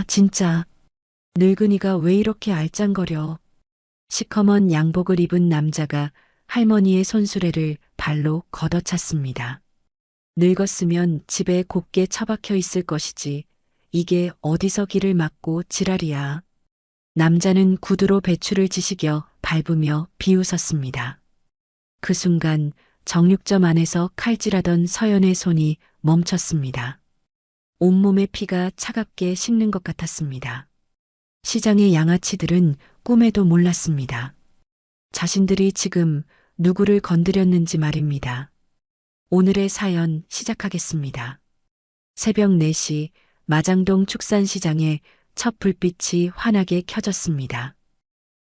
진짜. 늙은이가 왜 이렇게 알짱거려. 시커먼 양복을 입은 남자가 할머니의 손수레를 발로 걷어찼습니다. 늙었으면 집에 곱게 처박혀 있을 것이지. 이게 어디서 길을 막고 지랄이야. 남자는 구두로 배추를 지시겨 밟으며 비웃었습니다. 그 순간 정육점 안에서 칼질하던 서연의 손이 멈췄습니다. 온몸의 피가 차갑게 식는 것 같았습니다. 시장의 양아치들은 꿈에도 몰랐습니다. 자신들이 지금 누구를 건드렸는지 말입니다. 오늘의 사연 시작하겠습니다. 새벽 4시 마장동 축산시장에 첫 불빛이 환하게 켜졌습니다.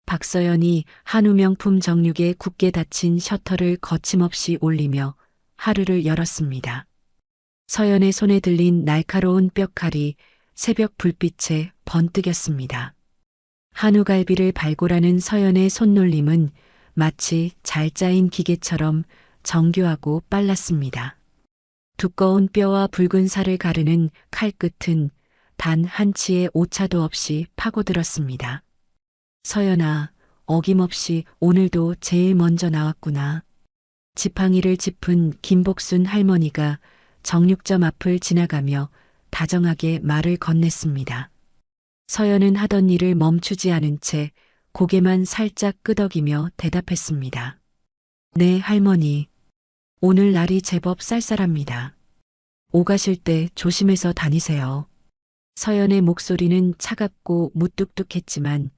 박서연이 한우 명품 정육에 굳게 닫힌 셔터를 거침없이 올리며 하루를 열었습니다. 서연의 손에 들린 날카로운 뼈칼이 새벽 불빛에 번뜩였습니다. 한우갈비를 발골하는 서연의 손놀림은 마치 잘 짜인 기계처럼 정교하고 빨랐습니다. 두꺼운 뼈와 붉은 살을 가르는 칼끝은 단 한 치의 오차도 없이 파고들었습니다. 서연아, 어김없이 오늘도 제일 먼저 나왔구나. 지팡이를 짚은 김복순 할머니가 정육점 앞을 지나가며 다정하게 말을 건넸습니다. 서연은 하던 일을 멈추지 않은 채 고개만 살짝 끄덕이며 대답했습니다. 네, 할머니. 오늘 날이 제법 쌀쌀합니다. 오가실 때 조심해서 다니세요. 서연의 목소리는 차갑고 무뚝뚝했지만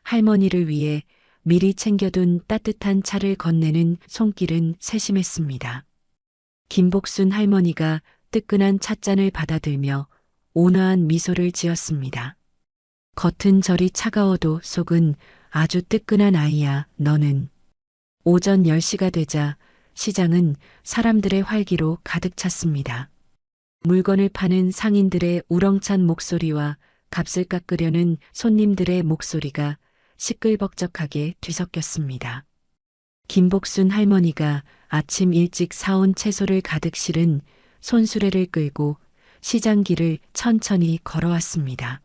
할머니를 위해 미리 챙겨둔 따뜻한 차를 건네는 손길은 세심했습니다. 김복순 할머니가 뜨끈한 찻잔을 받아들며 온화한 미소를 지었습니다. 겉은 저리 차가워도 속은 아주 뜨끈한 아이야, 너는. 오전 10시가 되자 시장은 사람들의 활기로 가득 찼습니다. 물건을 파는 상인들의 우렁찬 목소리와 값을 깎으려는 손님들의 목소리가 시끌벅적하게 뒤섞였습니다. 김복순 할머니가 아침 일찍 사온 채소를 가득 실은 손수레를 끌고 시장길을 천천히 걸어왔습니다.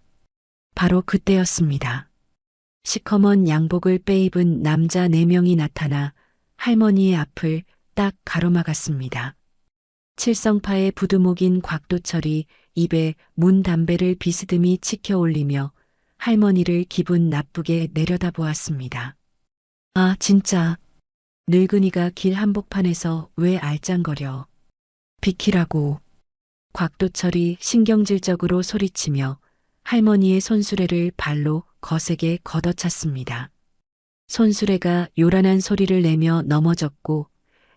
바로 그때였습니다. 시커먼 양복을 빼입은 남자 4명이 나타나 할머니의 앞을 딱 가로막았습니다. 칠성파의 부두목인 곽도철이 입에 문 담배를 비스듬히 치켜 올리며 할머니를 기분 나쁘게 내려다보았습니다. 아, 진짜. 늙은이가 길 한복판에서 왜 알짱거려. 비키라고. 곽도철이 신경질적으로 소리치며 할머니의 손수레를 발로 거세게 걷어찼습니다. 손수레가 요란한 소리를 내며 넘어졌고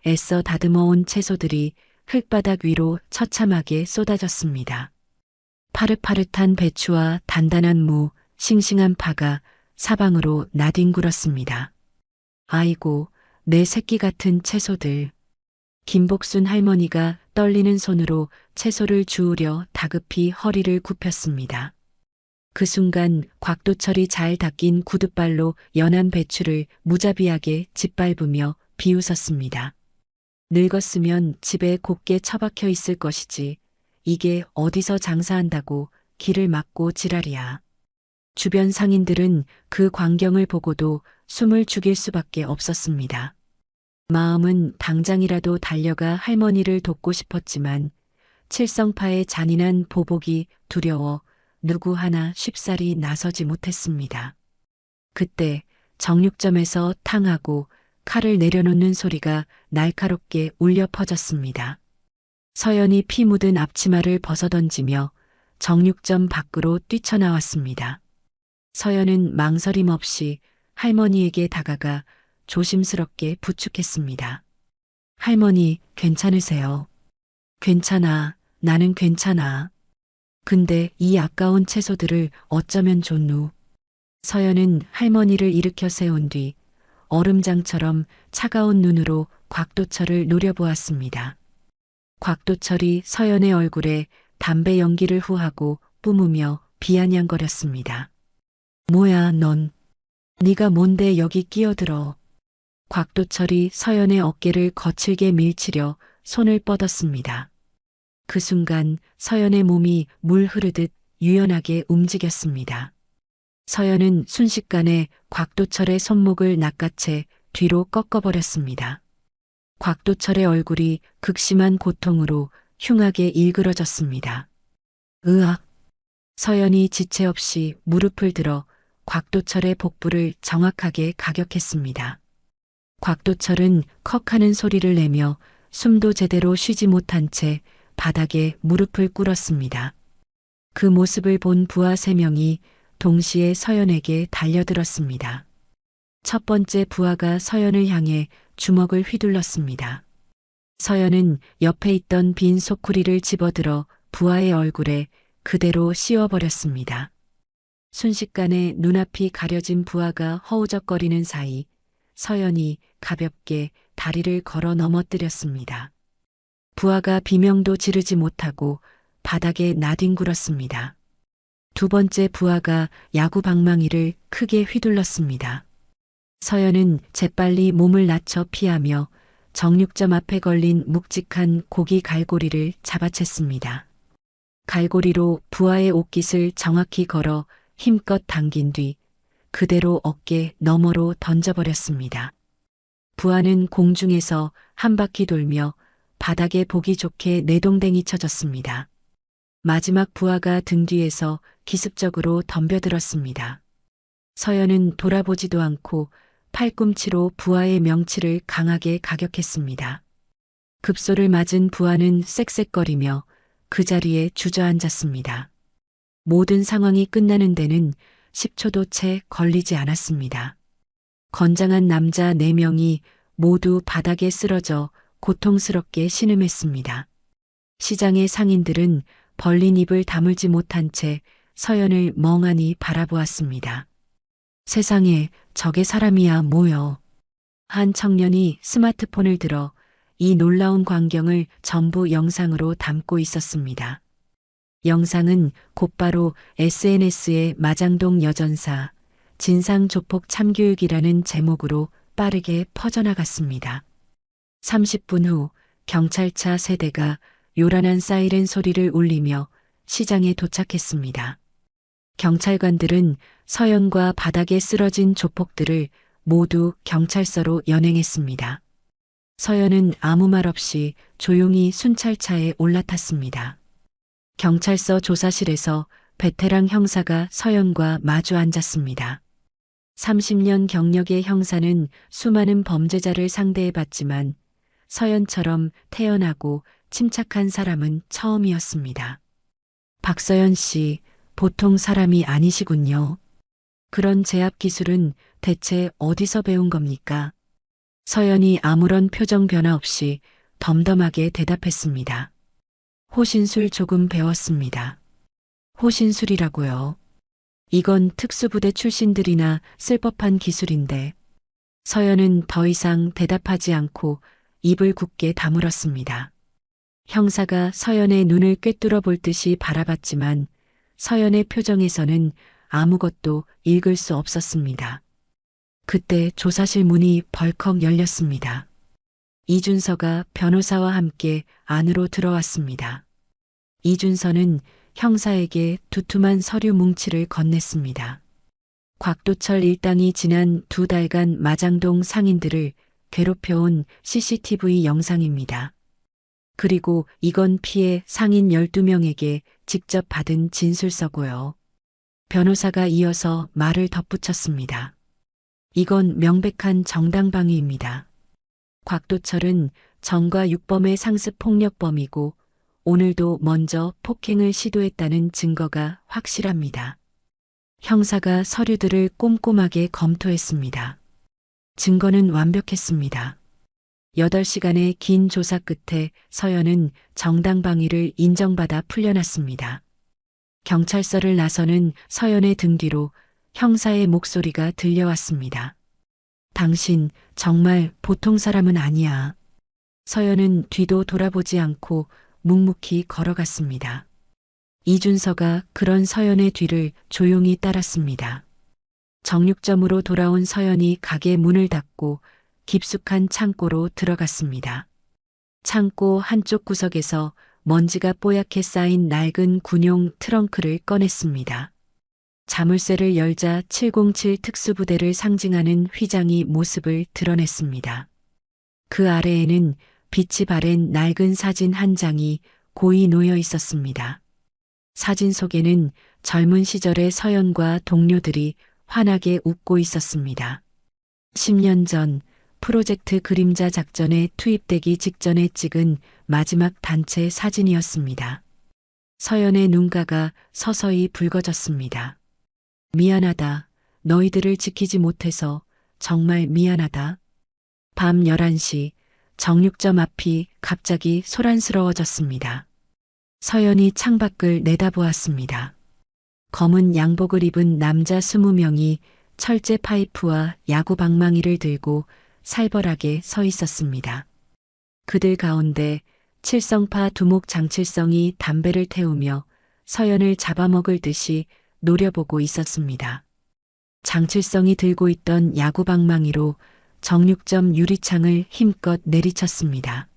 애써 다듬어온 채소들이 흙바닥 위로 처참하게 쏟아졌습니다. 파릇파릇한 배추와 단단한 무, 싱싱한 파가 사방으로 나뒹굴었습니다. 아이고, 내 새끼 같은 채소들. 김복순 할머니가 떨리는 손으로 채소를 주우려 다급히 허리를 굽혔습니다. 그 순간 곽도철이 잘 닦인 구둣발로 연한 배추를 무자비하게 짓밟으며 비웃었습니다. 늙었으면 집에 곱게 처박혀 있을 것이지. 이게 어디서 장사한다고 길을 막고 지랄이야. 주변 상인들은 그 광경을 보고도 숨을 죽일 수밖에 없었습니다. 마음은 당장이라도 달려가 할머니를 돕고 싶었지만 칠성파의 잔인한 보복이 두려워 누구 하나 쉽사리 나서지 못했습니다. 그때 정육점에서 탕하고 칼을 내려놓는 소리가 날카롭게 울려 퍼졌습니다. 서연이 피 묻은 앞치마를 벗어던지며 정육점 밖으로 뛰쳐나왔습니다. 서연은 망설임 없이 할머니에게 다가가 조심스럽게 부축했습니다. 할머니, 괜찮으세요? 괜찮아, 나는 괜찮아. 근데 이 아까운 채소들을 어쩌면 좋누. 서연은 할머니를 일으켜 세운 뒤 얼음장처럼 차가운 눈으로 곽도철을 노려보았습니다. 곽도철이 서연의 얼굴에 담배 연기를 후하고 뿜으며 비아냥거렸습니다. 뭐야, 넌. 네가 뭔데 여기 끼어들어. 곽도철이 서연의 어깨를 거칠게 밀치려 손을 뻗었습니다. 그 순간 서연의 몸이 물 흐르듯 유연하게 움직였습니다. 서연은 순식간에 곽도철의 손목을 낚아채 뒤로 꺾어버렸습니다. 곽도철의 얼굴이 극심한 고통으로 흉하게 일그러졌습니다. 으악! 서연이 지체 없이 무릎을 들어 곽도철의 복부를 정확하게 가격했습니다. 곽도철은 컥하는 소리를 내며 숨도 제대로 쉬지 못한 채 바닥에 무릎을 꿇었습니다. 그 모습을 본 부하 3명이 동시에 서연에게 달려들었습니다. 첫 번째 부하가 서연을 향해 주먹을 휘둘렀습니다. 서연은 옆에 있던 빈 소쿠리를 집어들어 부하의 얼굴에 그대로 씌워버렸습니다. 순식간에 눈앞이 가려진 부하가 허우적거리는 사이 서연이 가볍게 다리를 걸어 넘어뜨렸습니다. 부하가 비명도 지르지 못하고 바닥에 나뒹굴었습니다. 두 번째 부하가 야구 방망이를 크게 휘둘렀습니다. 서연은 재빨리 몸을 낮춰 피하며 정육점 앞에 걸린 묵직한 고기 갈고리를 잡아챘습니다. 갈고리로 부하의 옷깃을 정확히 걸어 힘껏 당긴 뒤 그대로 어깨 너머로 던져버렸습니다. 부하는 공중에서 한 바퀴 돌며 바닥에 보기 좋게 내동댕이 쳐졌습니다. 마지막 부하가 등 뒤에서 기습적으로 덤벼들었습니다. 서연은 돌아보지도 않고 팔꿈치로 부하의 명치를 강하게 가격했습니다. 급소를 맞은 부하는 쌕쌕거리며 그 자리에 주저앉았습니다. 모든 상황이 끝나는 데는 10초도 채 걸리지 않았습니다. 건장한 남자 4명이 모두 바닥에 쓰러져 고통스럽게 신음했습니다. 시장의 상인들은 벌린 입을 다물지 못한 채 서연을 멍하니 바라보았습니다. 세상에 저게 사람이야 뭐여. 한 청년이 스마트폰을 들어 이 놀라운 광경을 전부 영상으로 담고 있었습니다. 영상은 곧바로 SNS에 마장동 여전사 진상조폭 참교육이라는 제목으로 빠르게 퍼져나갔습니다. 30분 후 경찰차 세대가 요란한 사이렌 소리를 울리며 시장에 도착했습니다. 경찰관들은 서연과 바닥에 쓰러진 조폭들을 모두 경찰서로 연행했습니다. 서연은 아무 말 없이 조용히 순찰차에 올라탔습니다. 경찰서 조사실에서 베테랑 형사가 서연과 마주 앉았습니다. 30년 경력의 형사는 수많은 범죄자를 상대해봤지만 서연처럼 태연하고 침착한 사람은 처음이었습니다. 박서연 씨, 보통 사람이 아니시군요. 그런 제압 기술은 대체 어디서 배운 겁니까? 서연이 아무런 표정 변화 없이 덤덤하게 대답했습니다. 호신술 조금 배웠습니다. 호신술이라고요? 이건 특수부대 출신들이나 쓸 법한 기술인데. 서연은 더 이상 대답하지 않고 입을 굳게 다물었습니다. 형사가 서연의 눈을 꿰뚫어 볼 듯이 바라봤지만 서연의 표정에서는 아무것도 읽을 수 없었습니다. 그때 조사실 문이 벌컥 열렸습니다. 이준서가 변호사와 함께 안으로 들어왔습니다. 이준서는 형사에게 두툼한 서류 뭉치를 건넸습니다. 곽도철 일당이 지난 2달간 마장동 상인들을 괴롭혀온 CCTV 영상입니다. 그리고 이건 피해 상인 12명에게 직접 받은 진술서고요. 변호사가 이어서 말을 덧붙였습니다. 이건 명백한 정당방위입니다. 곽도철은 정과 육범의 상습 폭력범이고 오늘도 먼저 폭행을 시도했다는 증거가 확실합니다. 형사가 서류들을 꼼꼼하게 검토했습니다. 증거는 완벽했습니다. 8시간의 긴 조사 끝에 서연은 정당방위를 인정받아 풀려났습니다. 경찰서를 나서는 서연의 등 뒤로 형사의 목소리가 들려왔습니다. 당신 정말 보통 사람은 아니야. 서연은 뒤도 돌아보지 않고 묵묵히 걸어갔습니다. 이준서가 그런 서연의 뒤를 조용히 따랐습니다. 정육점으로 돌아온 서연이 가게 문을 닫고 깊숙한 창고로 들어갔습니다. 창고 한쪽 구석에서 먼지가 뽀얗게 쌓인 낡은 군용 트렁크를 꺼냈습니다. 자물쇠를 열자 707 특수부대를 상징하는 휘장이 모습을 드러냈습니다. 그 아래에는 빛이 바랜 낡은 사진 한 장이 고이 놓여 있었습니다. 사진 속에는 젊은 시절의 서연과 동료들이 환하게 웃고 있었습니다. 10년 전 프로젝트 그림자 작전에 투입되기 직전에 찍은 마지막 단체 사진이었습니다. 서연의 눈가가 서서히 붉어졌습니다. 미안하다. 너희들을 지키지 못해서 정말 미안하다. 밤 11시 정육점 앞이 갑자기 소란스러워졌습니다. 서연이 창밖을 내다보았습니다. 검은 양복을 입은 남자 20명이 철제 파이프와 야구 방망이를 들고 살벌하게 서 있었습니다. 그들 가운데 칠성파 두목 장칠성이 담배를 태우며 서연을 잡아먹을 듯이 노려보고 있었습니다. 장칠성이 들고 있던 야구 방망이로 정육점 유리창을 힘껏 내리쳤습니다.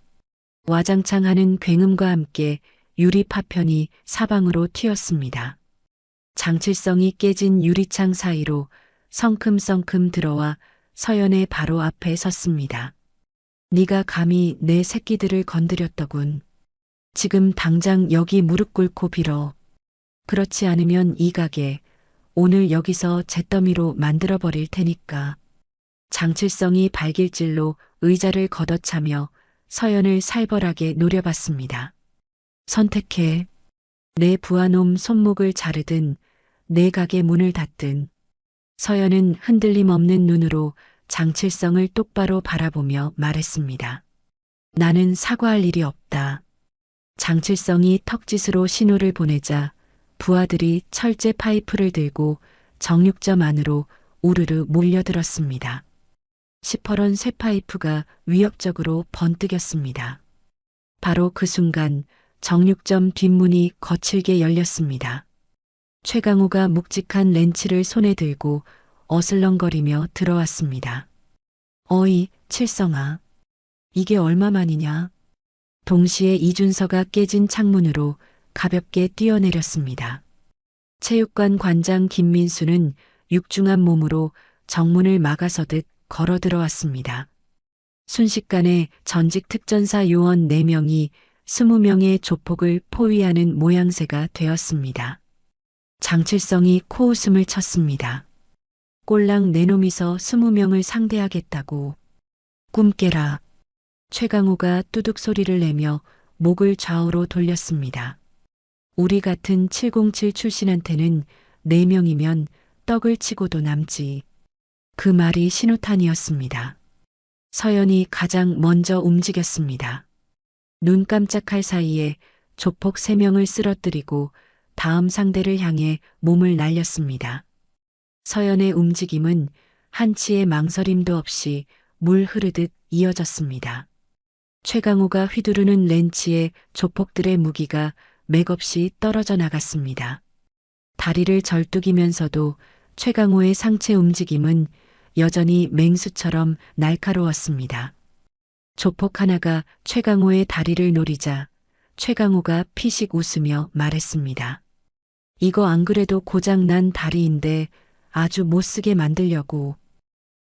와장창 하는 굉음과 함께 유리 파편이 사방으로 튀었습니다. 장칠성이 깨진 유리창 사이로 성큼성큼 들어와 서연의 바로 앞에 섰습니다. 네가 감히 내 새끼들을 건드렸더군. 지금 당장 여기 무릎 꿇고 빌어. 그렇지 않으면 이 가게 오늘 여기서 잿더미로 만들어버릴 테니까. 장칠성이 발길질로 의자를 걷어차며 서연을 살벌하게 노려봤습니다. 선택해. 내 부하놈 손목을 자르든 내 가게 문을 닫든. 서연은 흔들림 없는 눈으로 장칠성을 똑바로 바라보며 말했습니다. 나는 사과할 일이 없다. 장칠성이 턱짓으로 신호를 보내자 부하들이 철제 파이프를 들고 정육점 안으로 우르르 몰려들었습니다. 시퍼런 쇠파이프가 위협적으로 번뜩였습니다. 바로 그 순간 정육점 뒷문이 거칠게 열렸습니다. 최강호가 묵직한 렌치를 손에 들고 어슬렁거리며 들어왔습니다. 어이, 칠성아. 이게 얼마만이냐? 동시에 이준서가 깨진 창문으로 가볍게 뛰어내렸습니다. 체육관 관장 김민수는 육중한 몸으로 정문을 막아서듯 걸어 들어왔습니다. 순식간에 전직 특전사 요원 4명이 20명의 조폭을 포위하는 모양새가 되었습니다. 장칠성이 코웃음을 쳤습니다. 꼴랑 내 놈이서 20명을 상대하겠다고. 꿈 깨라. 최강호가 뚜둑 소리를 내며 목을 좌우로 돌렸습니다. 우리 같은 707 출신한테는 4명이면 떡을 치고도 남지. 그 말이 신호탄이었습니다. 서연이 가장 먼저 움직였습니다. 눈 깜짝할 사이에 조폭 3명을 쓰러뜨리고 다음 상대를 향해 몸을 날렸습니다. 서연의 움직임은 한치의 망설임도 없이 물 흐르듯 이어졌습니다. 최강호가 휘두르는 렌치에 조폭들의 무기가 맥없이 떨어져 나갔습니다. 다리를 절뚝이면서도 최강호의 상체 움직임은 여전히 맹수처럼 날카로웠습니다. 조폭 하나가 최강호의 다리를 노리자 최강호가 피식 웃으며 말했습니다. 이거 안 그래도 고장난 다리인데 아주 못쓰게 만들려고.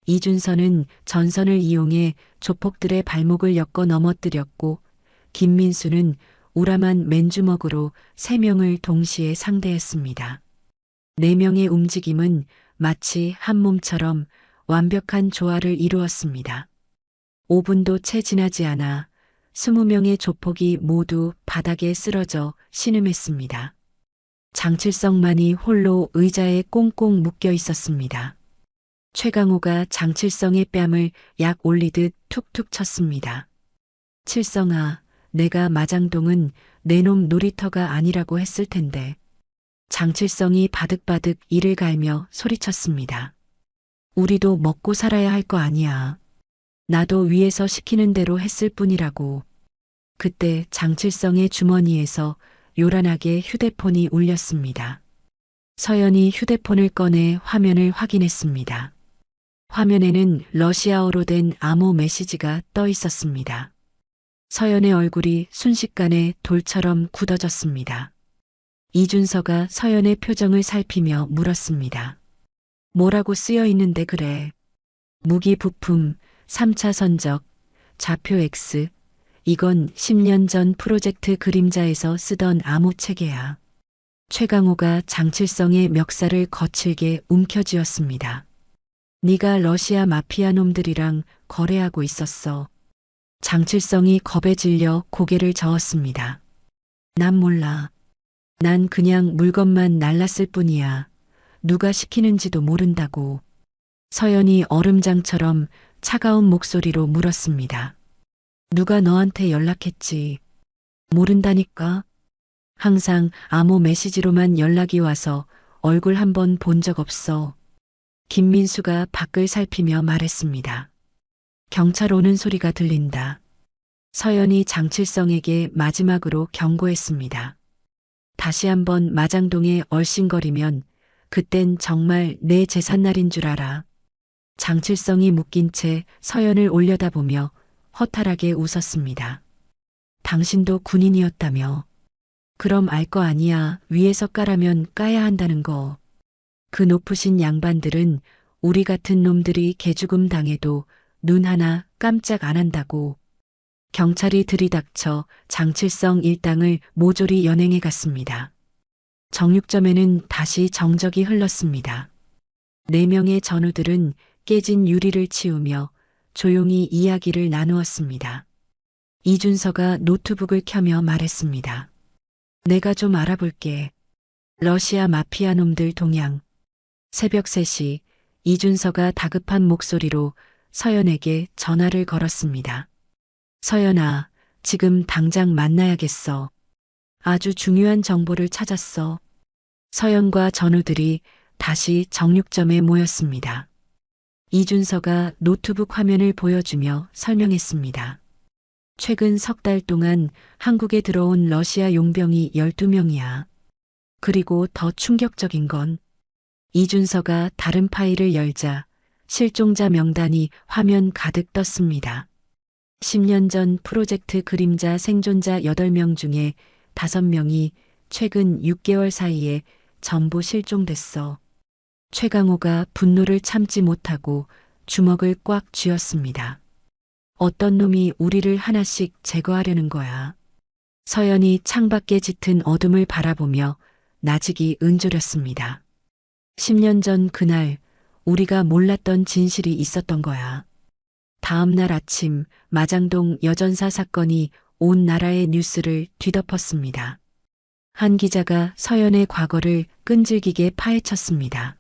이준서는 전선을 이용해 조폭들의 발목을 엮어 넘어뜨렸고 김민수는 우람한 맨주먹으로 3명을 동시에 상대했습니다. 4명의 움직임은 마치 한 몸처럼 완벽한 조화를 이루었습니다. 5분도 채 지나지 않아 20명의 조폭이 모두 바닥에 쓰러져 신음했습니다. 장칠성만이 홀로 의자에 꽁꽁 묶여 있었습니다. 최강호가 장칠성의 뺨을 약 올리듯 툭툭 쳤습니다. 칠성아, 내가 마장동은 내 놈 놀이터가 아니라고 했을 텐데. 장칠성이 바득바득 이를 갈며 소리쳤습니다. 우리도 먹고 살아야 할 거 아니야. 나도 위에서 시키는 대로 했을 뿐이라고. 그때 장칠성의 주머니에서 요란하게 휴대폰이 울렸습니다. 서연이 휴대폰을 꺼내 화면을 확인했습니다. 화면에는 러시아어로 된 암호 메시지가 떠 있었습니다. 서연의 얼굴이 순식간에 돌처럼 굳어졌습니다. 이준서가 서연의 표정을 살피며 물었습니다. 뭐라고 쓰여 있는데 그래? 무기 부품, 3차 선적, 좌표 X. 이건 10년 전 프로젝트 그림자에서 쓰던 암호 체계야. 최강호가 장칠성의 멱살을 거칠게 움켜쥐었습니다. 네가 러시아 마피아 놈들이랑 거래하고 있었어. 장칠성이 겁에 질려 고개를 저었습니다. 난 몰라. 난 그냥 물건만 날랐을 뿐이야. 누가 시키는지도 모른다고. 서연이 얼음장처럼 차가운 목소리로 물었습니다. 누가 너한테 연락했지? 모른다니까. 항상 암호 메시지로만 연락이 와서 얼굴 한 번 본 적 없어. 김민수가 밖을 살피며 말했습니다. 경찰 오는 소리가 들린다. 서연이 장칠성에게 마지막으로 경고했습니다. 다시 한번 마장동에 얼씬거리면 그땐 정말 내 제삿날인 줄 알아. 장칠성이 묶인 채 서연을 올려다보며 허탈하게 웃었습니다. 당신도 군인이었다며. 그럼 알 거 아니야. 위에서 까라면 까야 한다는 거. 그 높으신 양반들은 우리 같은 놈들이 개죽음 당해도 눈 하나 깜짝 안 한다고. 경찰이 들이닥쳐 장칠성 일당을 모조리 연행해 갔습니다. 정육점에는 다시 정적이 흘렀습니다. 4명의 전우들은 깨진 유리를 치우며 조용히 이야기를 나누었습니다. 이준서가 노트북을 켜며 말했습니다. 내가 좀 알아볼게. 러시아 마피아 놈들 동향. 새벽 3시 이준서가 다급한 목소리로 서연에게 전화를 걸었습니다. 서연아, 지금 당장 만나야겠어. 아주 중요한 정보를 찾았어. 서연과 전우들이 다시 정육점에 모였습니다. 이준서가 노트북 화면을 보여주며 설명했습니다. 최근 석 달 동안 한국에 들어온 러시아 용병이 12명이야. 그리고 더 충격적인 건 이준서가 다른 파일을 열자 실종자 명단이 화면 가득 떴습니다. 10년 전 프로젝트 그림자 생존자 8명 중에 5명이 최근 6개월 사이에 전부 실종됐어. 최강호가 분노를 참지 못하고 주먹을 꽉 쥐었습니다. 어떤 놈이 우리를 하나씩 제거하려는 거야. 서연이 창밖에 짙은 어둠을 바라보며 나직이 은조렸습니다. 10년 전 그날 우리가 몰랐던 진실이 있었던 거야. 다음 날 아침 마장동 여전사 사건이 온 나라의 뉴스를 뒤덮었습니다. 한 기자가 서연의 과거를 끈질기게 파헤쳤습니다.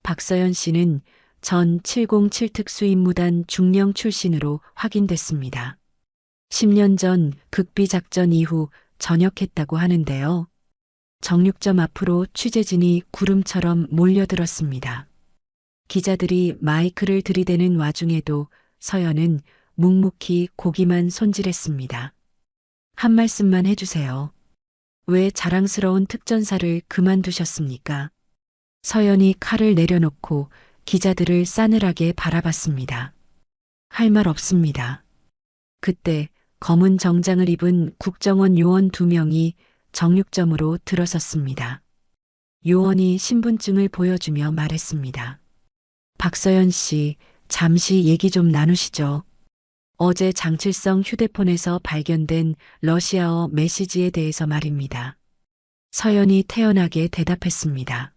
박서연 씨는 전 707 특수임무단 중령 출신으로 확인됐습니다. 10년 전 극비 작전 이후 전역했다고 하는데요. 정육점 앞으로 취재진이 구름처럼 몰려들었습니다. 기자들이 마이크를 들이대는 와중에도 서연은 묵묵히 고기만 손질했습니다. 한 말씀만 해주세요. 왜 자랑스러운 특전사를 그만두셨습니까? 서연이 칼을 내려놓고 기자들을 싸늘하게 바라봤습니다. 할 말 없습니다. 그때 검은 정장을 입은 국정원 요원 2명이 정육점으로 들어섰습니다. 요원이 신분증을 보여주며 말했습니다. 박서연 씨, 잠시 얘기 좀 나누시죠. 어제 장칠성 휴대폰에서 발견된 러시아어 메시지에 대해서 말입니다. 서연이 태연하게 대답했습니다.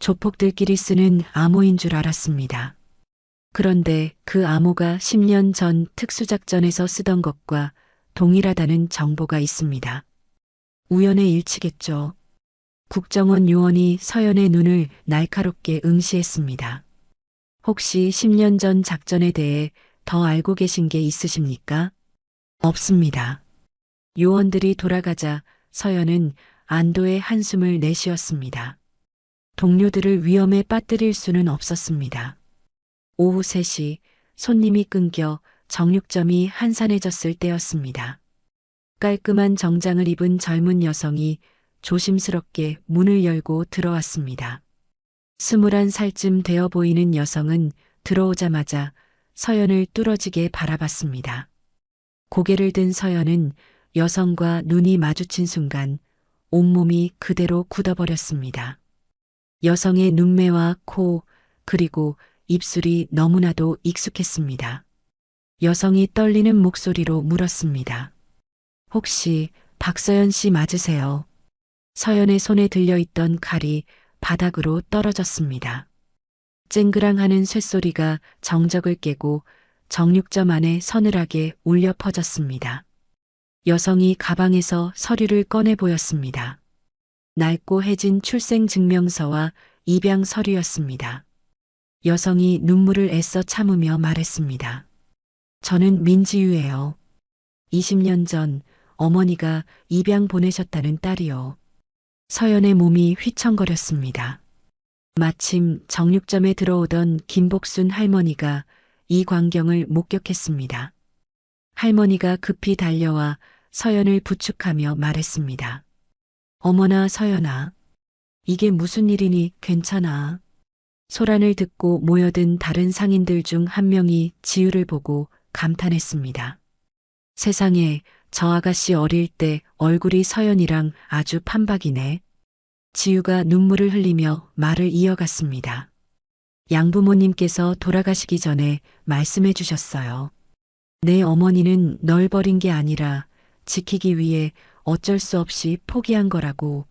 조폭들끼리 쓰는 암호인 줄 알았습니다. 그런데 그 암호가 10년 전 특수작전에서 쓰던 것과 동일하다는 정보가 있습니다. 우연의 일치겠죠. 국정원 요원이 서연의 눈을 날카롭게 응시했습니다. 혹시 10년 전 작전에 대해 더 알고 계신 게 있으십니까? 없습니다. 요원들이 돌아가자 서연은 안도의 한숨을 내쉬었습니다. 동료들을 위험에 빠뜨릴 수는 없었습니다. 오후 3시 손님이 끊겨 정육점이 한산해졌을 때였습니다. 깔끔한 정장을 입은 젊은 여성이 조심스럽게 문을 열고 들어왔습니다. 21살쯤 되어 보이는 여성은 들어오자마자 서연을 뚫어지게 바라봤습니다. 고개를 든 서연은 여성과 눈이 마주친 순간 온몸이 그대로 굳어버렸습니다. 여성의 눈매와 코, 그리고 입술이 너무나도 익숙했습니다. 여성이 떨리는 목소리로 물었습니다. 혹시 박서연 씨 맞으세요? 서연의 손에 들려있던 칼이 바닥으로 떨어졌습니다. 쨍그랑하는 쇳소리가 정적을 깨고 정육점 안에 서늘하게 울려 퍼졌습니다. 여성이 가방에서 서류를 꺼내 보였습니다. 낡고 해진 출생증명서와 입양 서류였습니다. 여성이 눈물을 애써 참으며 말했습니다. 저는 민지유예요. 20년 전 어머니가 입양 보내셨다는 딸이요. 서연의 몸이 휘청거렸습니다. 마침 정육점에 들어오던 김복순 할머니가 이 광경을 목격했습니다. 할머니가 급히 달려와 서연을 부축하며 말했습니다. 어머나 서연아, 이게 무슨 일이니 괜찮아. 소란을 듣고 모여든 다른 상인들 중 한 명이 지우를 보고 감탄했습니다. 세상에 저 아가씨 어릴 때 얼굴이 서연이랑 아주 판박이네. 지우가 눈물을 흘리며 말을 이어갔습니다. 양부모님께서 돌아가시기 전에 말씀해 주셨어요. 내 어머니는 널 버린 게 아니라 지키기 위해 어쩔 수 없이 포기한 거라고.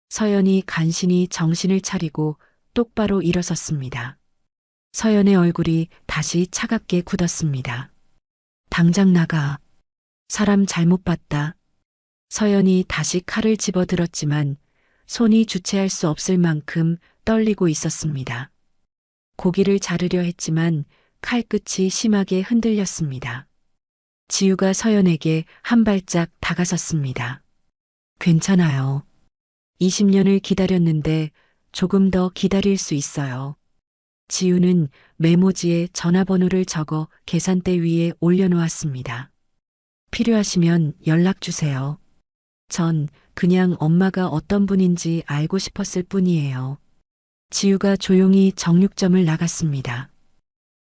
서연이 간신히 정신을 차리고 똑바로 일어섰습니다. 서연의 얼굴이 다시 차갑게 굳었습니다. 당장 나가. 사람 잘못 봤다. 서연이 다시 칼을 집어들었지만 손이 주체할 수 없을 만큼 떨리고 있었습니다. 고기를 자르려 했지만 칼끝이 심하게 흔들렸습니다. 지우가 서연에게 한 발짝 다가섰습니다. 괜찮아요. 20년을 기다렸는데 조금 더 기다릴 수 있어요. 지우는 메모지에 전화번호를 적어 계산대 위에 올려놓았습니다. 필요하시면 연락 주세요. 전 그냥 엄마가 어떤 분인지 알고 싶었을 뿐이에요. 지우가 조용히 정육점을 나갔습니다.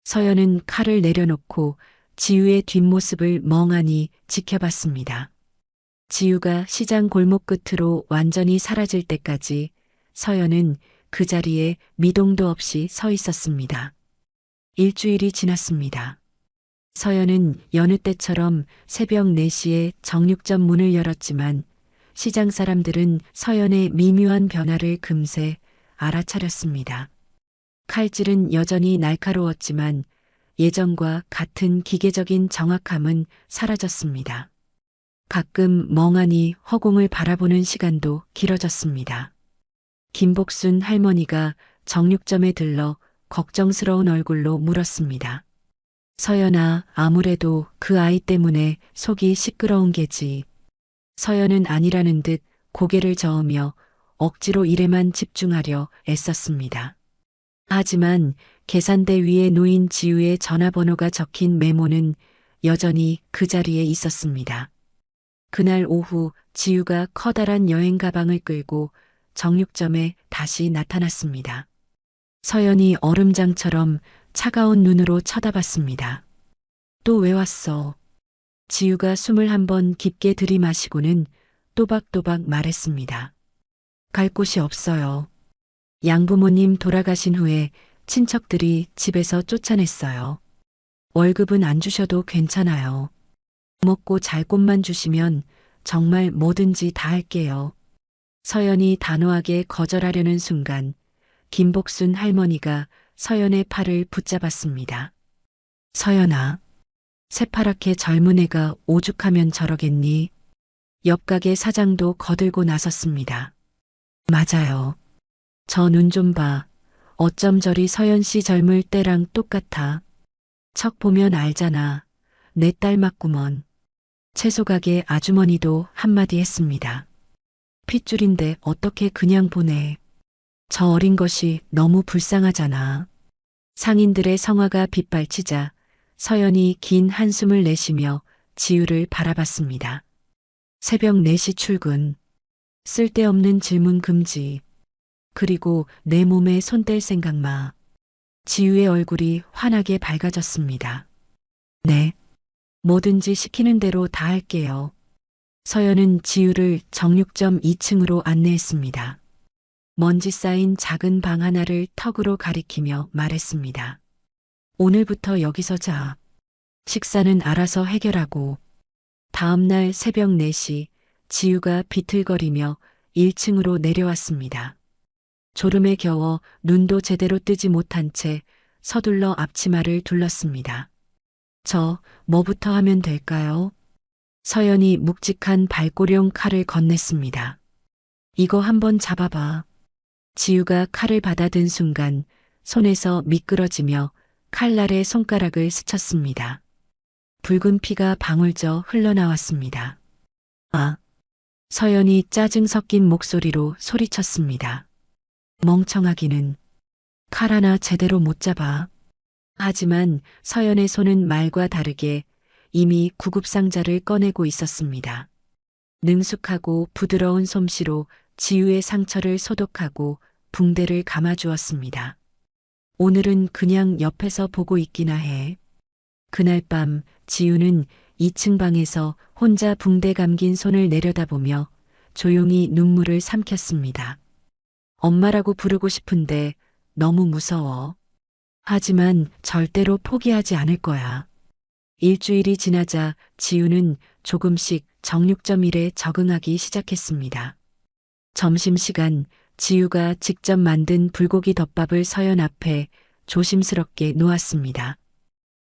서연은 칼을 내려놓고 지우의 뒷모습을 멍하니 지켜봤습니다. 지우가 시장 골목 끝으로 완전히 사라질 때까지 서연은 그 자리에 미동도 없이 서 있었습니다. 일주일이 지났습니다. 서연은 여느 때처럼 새벽 4시에 정육점 문을 열었지만 시장 사람들은 서연의 미묘한 변화를 금세 알아차렸습니다. 칼질은 여전히 날카로웠지만 예전과 같은 기계적인 정확함은 사라졌습니다. 가끔 멍하니 허공을 바라보는 시간도 길어졌습니다. 김복순 할머니가 정육점에 들러 걱정스러운 얼굴로 물었습니다. 서연아, 아무래도 그 아이 때문에 속이 시끄러운 게지. 서연은 아니라는 듯 고개를 저으며 억지로 일에만 집중하려 애썼습니다. 하지만 계산대 위에 놓인 지우의 전화번호가 적힌 메모는 여전히 그 자리에 있었습니다. 그날 오후 지우가 커다란 여행 가방을 끌고 정육점에 다시 나타났습니다. 서연이 얼음장처럼 차가운 눈으로 쳐다봤습니다. 또 왜 왔어? 지우가 숨을 한번 깊게 들이마시고는 또박또박 말했습니다. 갈 곳이 없어요. 양부모님 돌아가신 후에 친척들이 집에서 쫓아냈어요. 월급은 안 주셔도 괜찮아요. 먹고 잘 곳만 주시면 정말 뭐든지 다 할게요. 서연이 단호하게 거절하려는 순간 김복순 할머니가 서연의 팔을 붙잡았습니다. 서연아, 새파랗게 젊은 애가 오죽하면 저러겠니? 옆 가게 사장도 거들고 나섰습니다. 맞아요. 저 눈 좀 봐. 어쩜 저리 서연 씨 젊을 때랑 똑같아. 척 보면 알잖아. 내 딸 맞구먼. 채소 가게 아주머니도 한마디 했습니다. 핏줄인데 어떻게 그냥 보내. 저 어린 것이 너무 불쌍하잖아. 상인들의 성화가 빗발치자 서연이 긴 한숨을 내쉬며 지우를 바라봤습니다. 새벽 4시 출근. 쓸데없는 질문 금지. 그리고 내 몸에 손 뗄 생각 마. 지우의 얼굴이 환하게 밝아졌습니다. 네. 뭐든지 시키는 대로 다 할게요. 서연은 지우를 정육점 2층으로 안내했습니다. 먼지 쌓인 작은 방 하나를 턱으로 가리키며 말했습니다. 오늘부터 여기서 자. 식사는 알아서 해결하고. 다음날 새벽 4시 지우가 비틀거리며 1층으로 내려왔습니다. 졸음에 겨워 눈도 제대로 뜨지 못한 채 서둘러 앞치마를 둘렀습니다. 뭐부터 하면 될까요? 서연이 묵직한 발꼬령 칼을 건넸습니다. 이거 한번 잡아봐. 지우가 칼을 받아든 순간 손에서 미끄러지며 칼날에 손가락을 스쳤습니다. 붉은 피가 방울져 흘러나왔습니다. 아! 서연이 짜증 섞인 목소리로 소리쳤습니다. 멍청하기는. 칼 하나 제대로 못 잡아. 하지만 서연의 손은 말과 다르게 이미 구급상자를 꺼내고 있었습니다. 능숙하고 부드러운 솜씨로 지우의 상처를 소독하고 붕대를 감아주었습니다. 오늘은 그냥 옆에서 보고 있기나 해. 그날 밤 지우는 2층 방에서 혼자 붕대 감긴 손을 내려다보며 조용히 눈물을 삼켰습니다. 엄마라고 부르고 싶은데 너무 무서워. 하지만 절대로 포기하지 않을 거야. 일주일이 지나자 지우는 조금씩 정육점 일에 적응하기 시작했습니다. 점심시간 지우가 직접 만든 불고기 덮밥을 서연 앞에 조심스럽게 놓았습니다.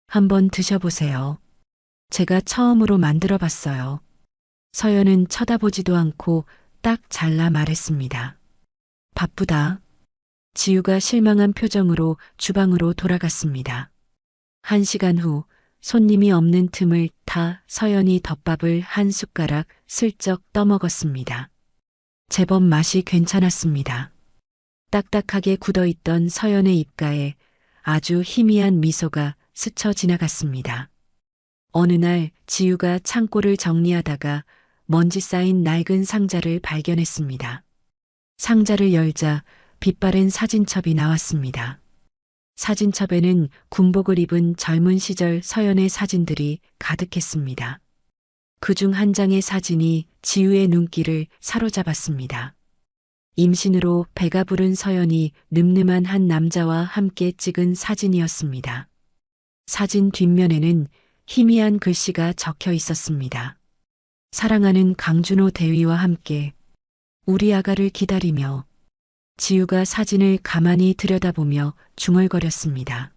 한번 드셔보세요. 제가 처음으로 만들어 봤어요. 서연은 쳐다보지도 않고 딱 잘라 말했습니다. 바쁘다. 지우가 실망한 표정으로 주방으로 돌아갔습니다. 1시간 후 손님이 없는 틈을 타 서연이 덮밥을 한 숟가락 슬쩍 떠먹었습니다. 제법 맛이 괜찮았습니다. 딱딱하게 굳어있던 서연의 입가에 아주 희미한 미소가 스쳐 지나갔습니다. 어느 날 지우가 창고를 정리하다가 먼지 쌓인 낡은 상자를 발견했습니다. 상자를 열자 빛바랜 사진첩이 나왔습니다. 사진첩에는 군복을 입은 젊은 시절 서연의 사진들이 가득했습니다. 그중 한 장의 사진이 지우의 눈길을 사로잡았습니다. 임신으로 배가 부른 서연이 늠름한 한 남자와 함께 찍은 사진이었습니다. 사진 뒷면에는 희미한 글씨가 적혀 있었습니다. 사랑하는 강준호 대위와 함께 우리 아가를 기다리며. 지우가 사진을 가만히 들여다보며 중얼거렸습니다.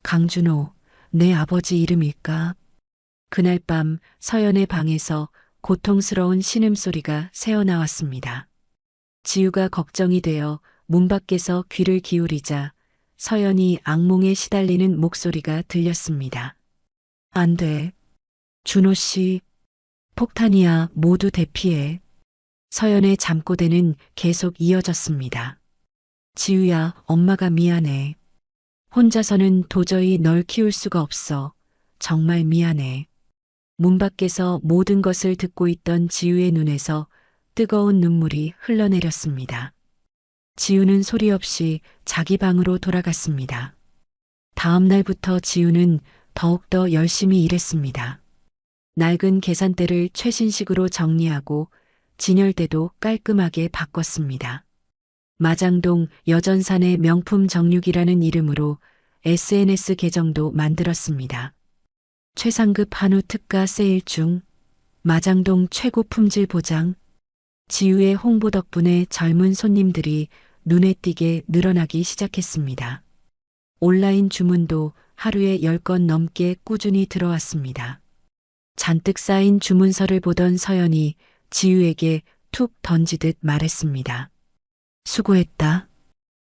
강준호, 내 아버지 이름일까? 그날 밤 서연의 방에서 고통스러운 신음소리가 새어나왔습니다. 지우가 걱정이 되어 문 밖에서 귀를 기울이자 서연이 악몽에 시달리는 목소리가 들렸습니다. 안 돼. 준호 씨, 폭탄이야. 모두 대피해. 서연의 잠꼬대는 계속 이어졌습니다. 지우야, 엄마가 미안해. 혼자서는 도저히 널 키울 수가 없어. 정말 미안해. 문 밖에서 모든 것을 듣고 있던 지우의 눈에서 뜨거운 눈물이 흘러내렸습니다. 지우는 소리 없이 자기 방으로 돌아갔습니다. 다음 날부터 지우는 더욱더 열심히 일했습니다. 낡은 계산대를 최신식으로 정리하고 진열대도 깔끔하게 바꿨습니다. 마장동 여전산의 명품 정육이라는 이름으로 SNS 계정도 만들었습니다. 최상급 한우 특가 세일 중, 마장동 최고 품질 보장. 지우의 홍보 덕분에 젊은 손님들이 눈에 띄게 늘어나기 시작했습니다. 온라인 주문도 하루에 10건 넘게 꾸준히 들어왔습니다. 잔뜩 쌓인 주문서를 보던 서연이 지우에게 툭 던지듯 말했습니다. 수고했다.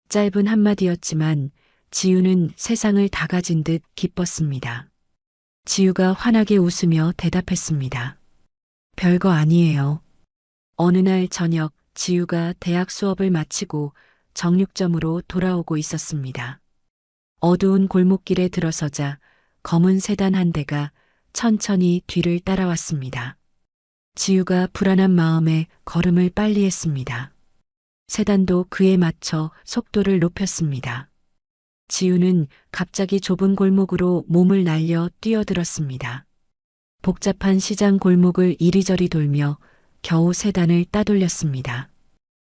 짧은 한마디였지만 지우는 세상을 다 가진 듯 기뻤습니다. 지우가 환하게 웃으며 대답했습니다. 별거 아니에요. 어느 날 저녁 지우가 대학 수업을 마치고 정육점으로 돌아오고 있었습니다. 어두운 골목길에 들어서자 검은 세단 한 대가 천천히 뒤를 따라왔습니다. 지우가 불안한 마음에 걸음을 빨리 했습니다. 세단도 그에 맞춰 속도를 높였습니다. 지우는 갑자기 좁은 골목으로 몸을 날려 뛰어들었습니다. 복잡한 시장 골목을 이리저리 돌며 겨우 세단을 따돌렸습니다.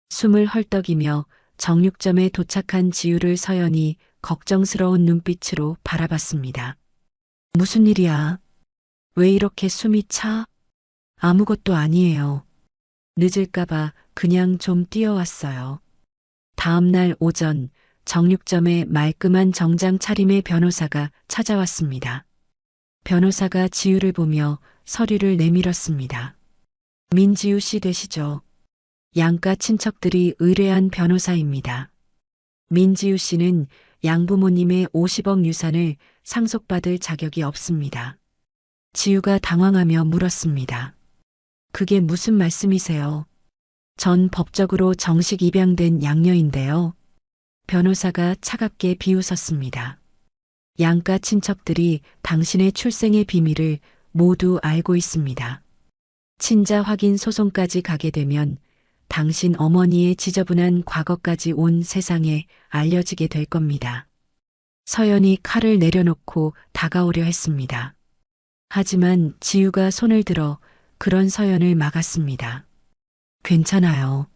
숨을 헐떡이며 정육점에 도착한 지우를 서연이 걱정스러운 눈빛으로 바라봤습니다. 무슨 일이야? 왜 이렇게 숨이 차? 아무것도 아니에요. 늦을까봐 그냥 좀 뛰어왔어요. 다음 날 오전 정육점에 말끔한 정장 차림의 변호사가 찾아왔습니다. 변호사가 지우를 보며 서류를 내밀었습니다. 민지우 씨 되시죠? 양가 친척들이 의뢰한 변호사입니다. 민지우 씨는 양부모님의 50억 유산을 상속받을 자격이 없습니다. 지우가 당황하며 물었습니다. 그게 무슨 말씀이세요? 전 법적으로 정식 입양된 양녀인데요. 변호사가 차갑게 비웃었습니다. 양가 친척들이 당신의 출생의 비밀을 모두 알고 있습니다. 친자 확인 소송까지 가게 되면 당신 어머니의 지저분한 과거까지 온 세상에 알려지게 될 겁니다. 서연이 칼을 내려놓고 다가오려 했습니다. 하지만 지우가 손을 들어 그런 서연을 막았습니다. 괜찮아요.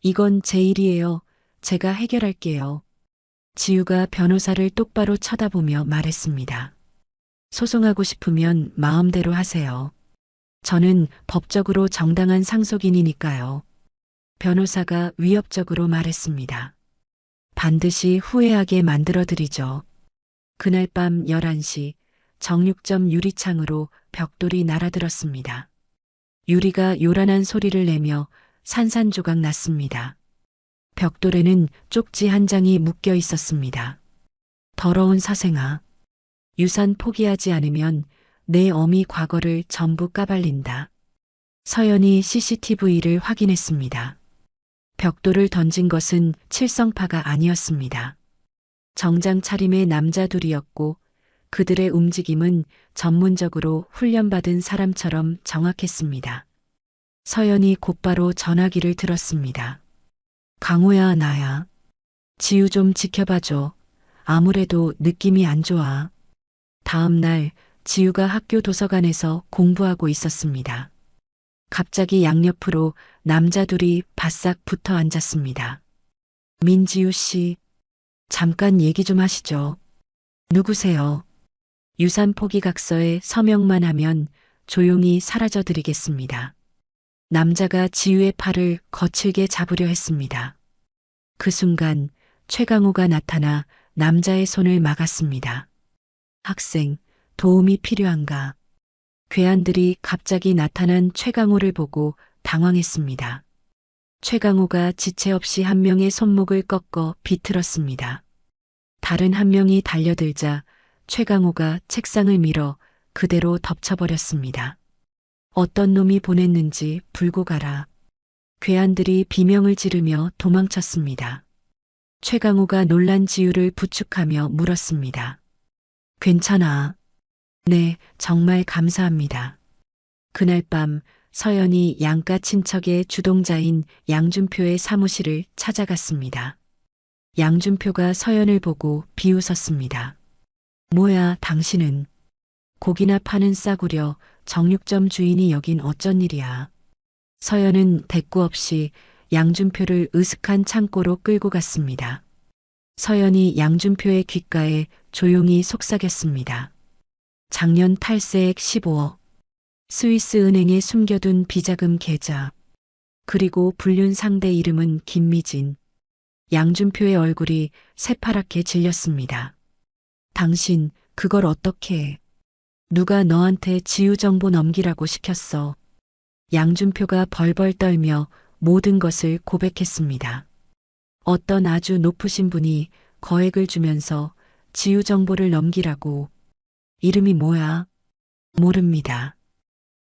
이건 제 일이에요. 제가 해결할게요. 지우가 변호사를 똑바로 쳐다보며 말했습니다. 소송하고 싶으면 마음대로 하세요. 저는 법적으로 정당한 상속인이니까요. 변호사가 위협적으로 말했습니다. 반드시 후회하게 만들어드리죠. 그날 밤 11시 정육점 유리창으로 벽돌이 날아들었습니다. 유리가 요란한 소리를 내며 산산조각 났습니다. 벽돌에는 쪽지 한 장이 묶여 있었습니다. 더러운 사생아. 유산 포기하지 않으면 내 어미 과거를 전부 까발린다. 서연이 CCTV를 확인했습니다. 벽돌을 던진 것은 칠성파가 아니었습니다. 정장 차림의 남자 둘이었고 그들의 움직임은 전문적으로 훈련받은 사람처럼 정확했습니다. 서연이 곧바로 전화기를 들었습니다. 강호야, 나야. 지우 좀 지켜봐줘. 아무래도 느낌이 안 좋아. 다음 날 지우가 학교 도서관에서 공부하고 있었습니다. 갑자기 양옆으로 남자 둘이 바싹 붙어 앉았습니다. 민지우 씨, 잠깐 얘기 좀 하시죠. 누구세요? 유산 포기각서에 서명만 하면 조용히 사라져 드리겠습니다. 남자가 지우의 팔을 거칠게 잡으려 했습니다. 그 순간 최강호가 나타나 남자의 손을 막았습니다. 학생, 도움이 필요한가? 괴한들이 갑자기 나타난 최강호를 보고 당황했습니다. 최강호가 지체 없이 한 명의 손목을 꺾어 비틀었습니다. 다른 한 명이 달려들자 최강호가 책상을 밀어 그대로 덮쳐버렸습니다. 어떤 놈이 보냈는지 불고 가라. 괴한들이 비명을 지르며 도망쳤습니다. 최강호가 놀란 지우를 부축하며 물었습니다. 괜찮아. 네, 정말 감사합니다. 그날 밤 서연이 양가 친척의 주동자인 양준표의 사무실을 찾아갔습니다. 양준표가 서연을 보고 비웃었습니다. 뭐야, 당신은? 고기나 파는 싸구려 정육점 주인이 여긴 어쩐 일이야. 서연은 대꾸 없이 양준표를 으슥한 창고로 끌고 갔습니다. 서연이 양준표의 귓가에 조용히 속삭였습니다. 작년 탈세액 15억, 스위스 은행에 숨겨둔 비자금 계좌, 그리고 불륜 상대 이름은 김미진. 양준표의 얼굴이 새파랗게 질렸습니다. 당신 그걸 어떻게 해? 누가 너한테 지우 정보 넘기라고 시켰어? 양준표가 벌벌 떨며 모든 것을 고백했습니다. 어떤 아주 높으신 분이 거액을 주면서 지우 정보를 넘기라고. 이름이 뭐야? 모릅니다.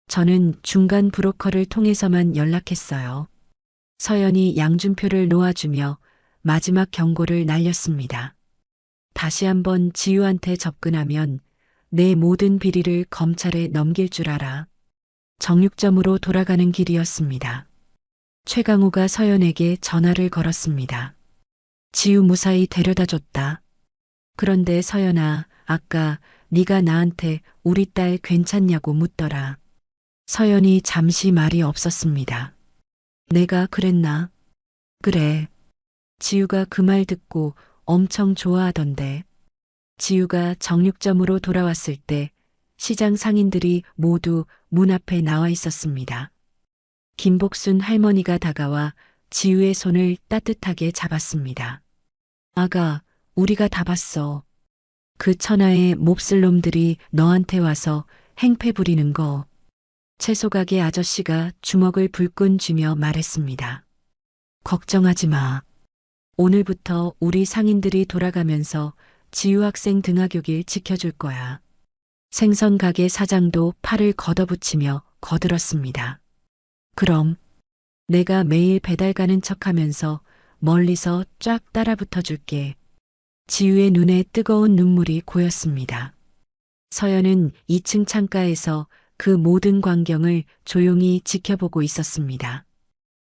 저는 중간 브로커를 통해서만 연락했어요. 서연이 양준표를 놓아주며 마지막 경고를 날렸습니다. 다시 한번 지우한테 접근하면 내 모든 비리를 검찰에 넘길 줄 알아. 정육점으로 돌아가는 길이었습니다. 최강호가 서연에게 전화를 걸었습니다. 지우 무사히 데려다 줬다. 그런데 서연아, 아까 네가 나한테 우리 딸 괜찮냐고 묻더라. 서연이 잠시 말이 없었습니다. 내가 그랬나? 그래. 지우가 그 말 듣고 엄청 좋아하던데. 지우가 정육점으로 돌아왔을 때 시장 상인들이 모두 문 앞에 나와 있었습니다. 김복순 할머니가 다가와 지우의 손을 따뜻하게 잡았습니다. 아가, 우리가 다 봤어. 그 천하의 몹쓸 놈들이 너한테 와서 행패 부리는 거. 채소가게 아저씨가 주먹을 불끈 쥐며 말했습니다. 걱정하지 마. 오늘부터 우리 상인들이 돌아가면서 지유 학생 등하교길 지켜줄 거야. 생선 가게 사장도 팔을 걷어붙이며 거들었습니다. 그럼 내가 매일 배달 가는 척하면서 멀리서 쫙 따라붙어 줄게. 지유의 눈에 뜨거운 눈물이 고였습니다. 서연은 2층 창가에서 그 모든 광경을 조용히 지켜보고 있었습니다.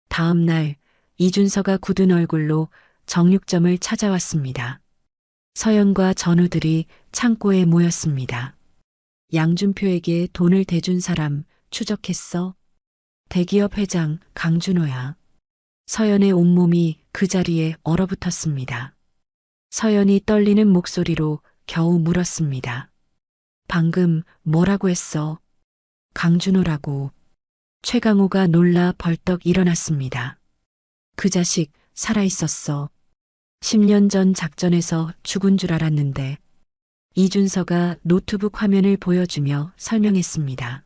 다음 날 이준서가 굳은 얼굴로 정육점을 찾아왔습니다. 서연과 전우들이 창고에 모였습니다. 양준표에게 돈을 대준 사람 추적했어? 대기업 회장 강준호야. 서연의 온몸이 그 자리에 얼어붙었습니다. 서연이 떨리는 목소리로 겨우 물었습니다. 방금 뭐라고 했어? 강준호라고. 최강호가 놀라 벌떡 일어났습니다. 그 자식 살아있었어. 10년 전 작전에서 죽은 줄 알았는데. 이준서가 노트북 화면을 보여주며 설명했습니다.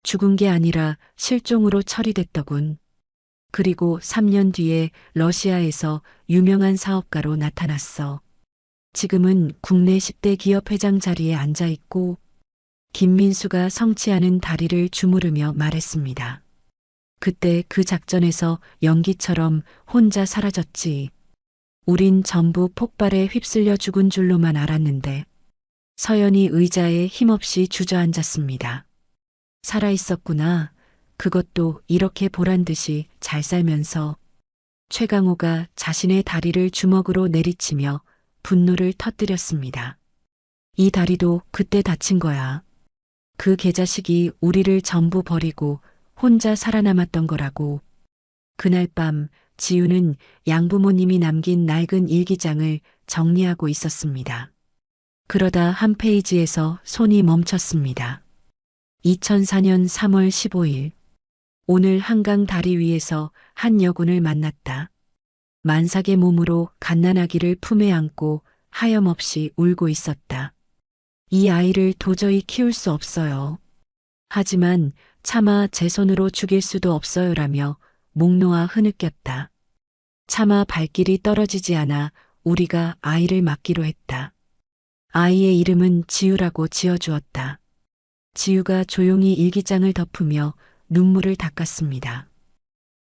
죽은 게 아니라 실종으로 처리됐더군. 그리고 3년 뒤에 러시아에서 유명한 사업가로 나타났어. 지금은 국내 10대 기업 회장 자리에 앉아 있고 김민수가 성취하는 다리를 주무르며 말했습니다. 그때 그 작전에서 연기처럼 혼자 사라졌지. 우린 전부 폭발에 휩쓸려 죽은 줄로만 알았는데. 서연이 의자에 힘없이 주저앉았습니다. 살아있었구나. 그것도 이렇게 보란 듯이 잘 살면서. 최강호가 자신의 다리를 주먹으로 내리치며 분노를 터뜨렸습니다. 이 다리도 그때 다친 거야. 그 개자식이 우리를 전부 버리고 혼자 살아남았던 거라고. 그날 밤 지우는 양부모님이 남긴 낡은 일기장을 정리하고 있었습니다. 그러다 한 페이지에서 손이 멈췄습니다. 2004년 3월 15일. 오늘 한강 다리 위에서 한 여군을 만났다. 만삭의 몸으로 갓난아기를 품에 안고 하염없이 울고 있었다. 이 아이를 도저히 키울 수 없어요. 하지만 차마 제 손으로 죽일 수도 없어요라며 목 놓아 흐느꼈다. 차마 발길이 떨어지지 않아 우리가 아이를 맡기로 했다. 아이의 이름은 지우라고 지어주었다. 지우가 조용히 일기장을 덮으며 눈물을 닦았습니다.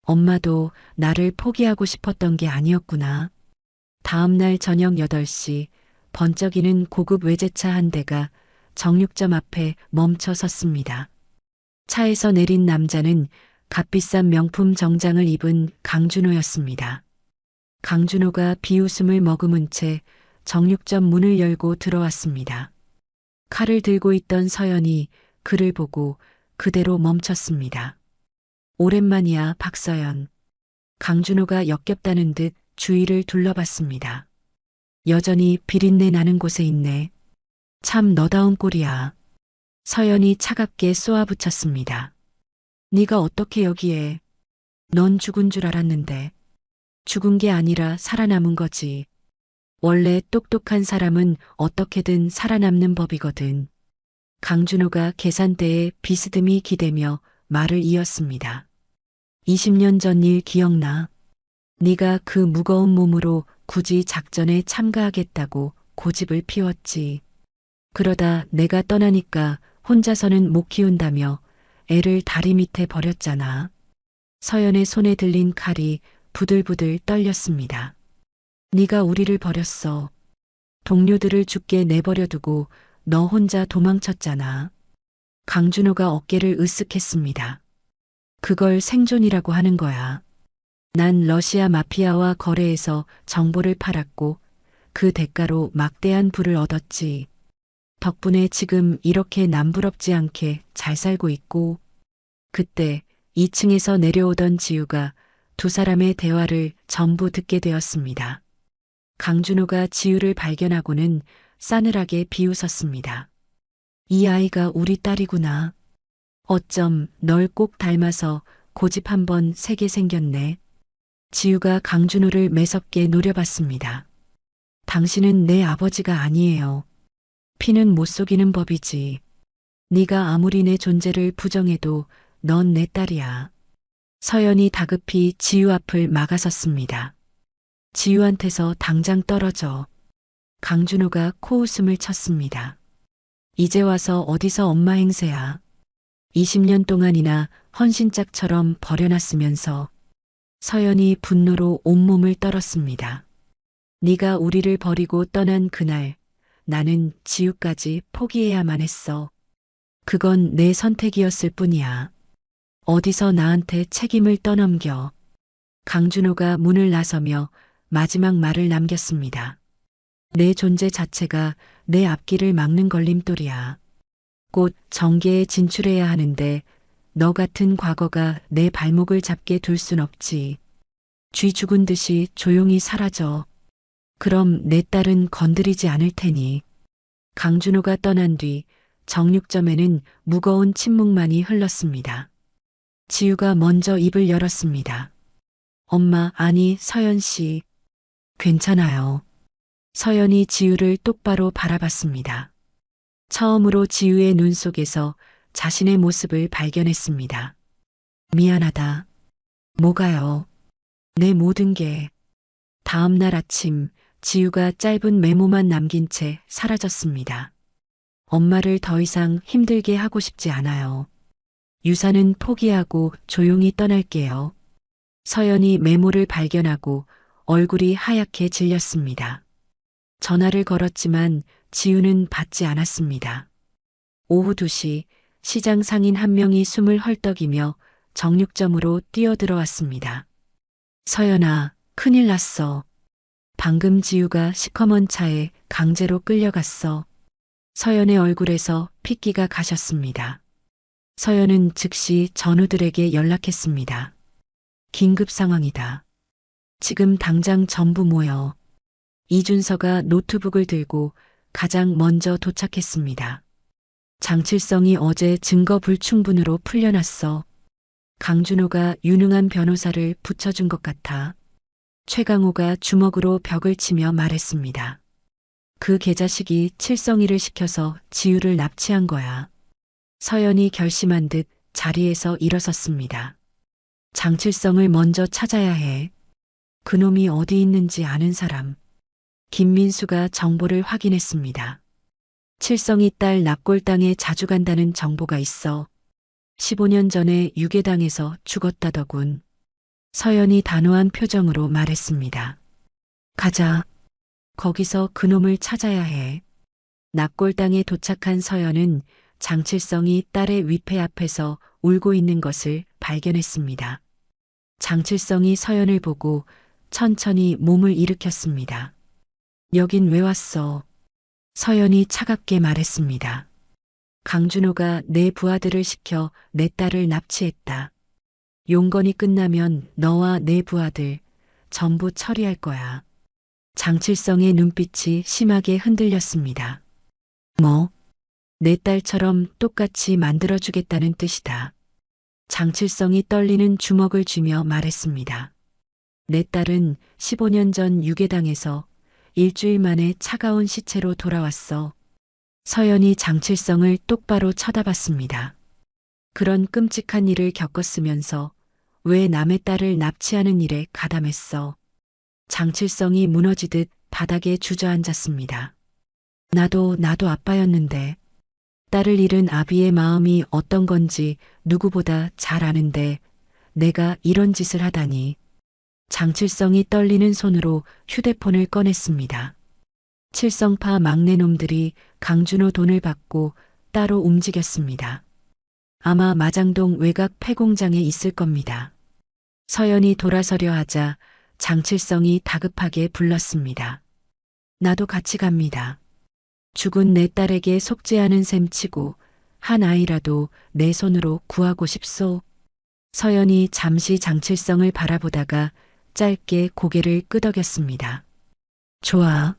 엄마도 나를 포기하고 싶었던 게 아니었구나. 다음 날 저녁 8시 번쩍이는 고급 외제차 한 대가 정육점 앞에 멈춰 섰습니다. 차에서 내린 남자는 값비싼 명품 정장을 입은 강준호였습니다. 강준호가 비웃음을 머금은 채 정육점 문을 열고 들어왔습니다. 칼을 들고 있던 서연이 그를 보고 그대로 멈췄습니다. 오랜만이야, 박서연. 강준호가 역겹다는 듯 주위를 둘러봤습니다. 여전히 비린내 나는 곳에 있네. 참 너다운 꼴이야. 서연이 차갑게 쏘아붙였습니다. 네가 어떻게 여기에. 넌 죽은 줄 알았는데. 죽은 게 아니라 살아남은 거지. 원래 똑똑한 사람은 어떻게든 살아남는 법이거든. 강준호가 계산대에 비스듬히 기대며 말을 이었습니다. 20년 전 일 기억나? 네가 그 무거운 몸으로 굳이 작전에 참가하겠다고 고집을 피웠지. 그러다 내가 떠나니까 혼자서는 못 키운다며 애를 다리 밑에 버렸잖아. 서연의 손에 들린 칼이 부들부들 떨렸습니다. 네가 우리를 버렸어. 동료들을 죽게 내버려두고 너 혼자 도망쳤잖아. 강준호가 어깨를 으쓱했습니다. 그걸 생존이라고 하는 거야. 난 러시아 마피아와 거래해서 정보를 팔았고 그 대가로 막대한 부를 얻었지. 덕분에 지금 이렇게 남부럽지 않게 잘 살고 있고. 그때 2층에서 내려오던 지우가 두 사람의 대화를 전부 듣게 되었습니다. 강준호가 지우를 발견하고는 싸늘하게 비웃었습니다. 이 아이가 우리 딸이구나. 어쩜 널 꼭 닮아서 고집 한번 세게 생겼네. 지우가 강준호를 매섭게 노려봤습니다. 당신은 내 아버지가 아니에요. 피는 못 속이는 법이지. 네가 아무리 내 존재를 부정해도 넌 내 딸이야. 서연이 다급히 지우 앞을 막아섰습니다. 지우한테서 당장 떨어져. 강준호가 코웃음을 쳤습니다. 이제 와서 어디서 엄마 행세야. 20년 동안이나 헌신짝처럼 버려놨으면서. 서연이 분노로 온몸을 떨었습니다. 네가 우리를 버리고 떠난 그날 나는 지우까지 포기해야만 했어. 그건 내 선택이었을 뿐이야. 어디서 나한테 책임을 떠넘겨. 강준호가 문을 나서며 마지막 말을 남겼습니다. 내 존재 자체가 내 앞길을 막는 걸림돌이야. 곧 정계에 진출해야 하는데 너 같은 과거가 내 발목을 잡게 둘 순 없지. 쥐 죽은 듯이 조용히 사라져. 그럼 내 딸은 건드리지 않을 테니. 강준호가 떠난 뒤 정육점에는 무거운 침묵만이 흘렀습니다. 지우가 먼저 입을 열었습니다. 엄마, 아니, 서연 씨. 괜찮아요. 서연이 지우를 똑바로 바라봤습니다. 처음으로 지우의 눈 속에서 자신의 모습을 발견했습니다. 미안하다. 뭐가요? 내 모든 게. 다음 날 아침 지우가 짧은 메모만 남긴 채 사라졌습니다. 엄마를 더 이상 힘들게 하고 싶지 않아요. 유산은 포기하고 조용히 떠날게요. 서연이 메모를 발견하고 얼굴이 하얗게 질렸습니다. 전화를 걸었지만 지우는 받지 않았습니다. 오후 2시 시장 상인 한 명이 숨을 헐떡이며 정육점으로 뛰어들어왔습니다. 서연아, 큰일 났어. 방금 지우가 시커먼 차에 강제로 끌려갔어. 서연의 얼굴에서 핏기가 가셨습니다. 서연은 즉시 전우들에게 연락했습니다. 긴급 상황이다. 지금 당장 전부 모여. 이준서가 노트북을 들고 가장 먼저 도착했습니다. 장칠성이 어제 증거 불충분으로 풀려났어. 강준호가 유능한 변호사를 붙여준 것 같아. 최강호가 주먹으로 벽을 치며 말했습니다. 그 개자식이 칠성이를 시켜서 지우를 납치한 거야. 서연이 결심한 듯 자리에서 일어섰습니다. 장칠성을 먼저 찾아야 해. 그놈이 어디 있는지 아는 사람. 김민수가 정보를 확인했습니다. 칠성이 딸 납골당에 자주 간다는 정보가 있어. 15년 전에 유괴당해서 죽었다더군. 서연이 단호한 표정으로 말했습니다. 가자. 거기서 그놈을 찾아야 해. 납골당에 도착한 서연은 장칠성이 딸의 위패 앞에서 울고 있는 것을 발견했습니다. 장칠성이 서연을 보고 천천히 몸을 일으켰습니다. 여긴 왜 왔어? 서연이 차갑게 말했습니다. 강준호가 내 부하들을 시켜 내 딸을 납치했다. 용건이 끝나면 너와 내 부하들 전부 처리할 거야. 장칠성의 눈빛이 심하게 흔들렸습니다. 뭐? 내 딸처럼 똑같이 만들어주겠다는 뜻이다. 장칠성이 떨리는 주먹을 쥐며 말했습니다. 내 딸은 15년 전 유괴당해서 일주일 만에 차가운 시체로 돌아왔어. 서연이 장칠성을 똑바로 쳐다봤습니다. 그런 끔찍한 일을 겪었으면서 왜 남의 딸을 납치하는 일에 가담했어? 장칠성이 무너지듯 바닥에 주저앉았습니다. 나도 아빠였는데. 딸을 잃은 아비의 마음이 어떤 건지 누구보다 잘 아는데 내가 이런 짓을 하다니. 장칠성이 떨리는 손으로 휴대폰을 꺼냈습니다. 칠성파 막내놈들이 강준호 돈을 받고 따로 움직였습니다. 아마 마장동 외곽 폐공장에 있을 겁니다. 서연이 돌아서려 하자 장칠성이 다급하게 불렀습니다. 나도 같이 갑니다. 죽은 내 딸에게 속죄하는 셈 치고 한 아이라도 내 손으로 구하고 싶소. 서연이 잠시 장칠성을 바라보다가 짧게 고개를 끄덕였습니다. 좋아.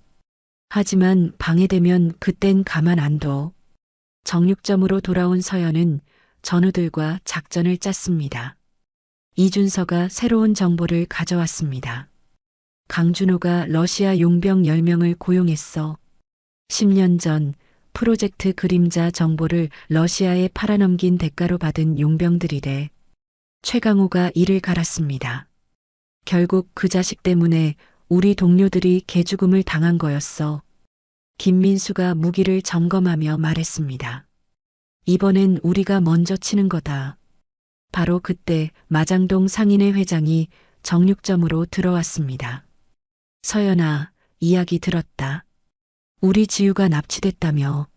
하지만 방해되면 그땐 가만 안 둬. 정육점으로 돌아온 서연은 전우들과 작전을 짰습니다. 이준서가 새로운 정보를 가져왔습니다. 강준호가 러시아 용병 10명을 고용했어. 10년 전 프로젝트 그림자 정보를 러시아에 팔아넘긴 대가로 받은 용병들이래. 최강호가 이를 갈았습니다. 결국 그 자식 때문에 우리 동료들이 개죽음을 당한 거였어. 김민수가 무기를 점검하며 말했습니다. 이번엔 우리가 먼저 치는 거다. 바로 그때 마장동 상인회 회장이 정육점으로 들어왔습니다. 서연아, 이야기 들었다. 우리 지우가 납치됐다며.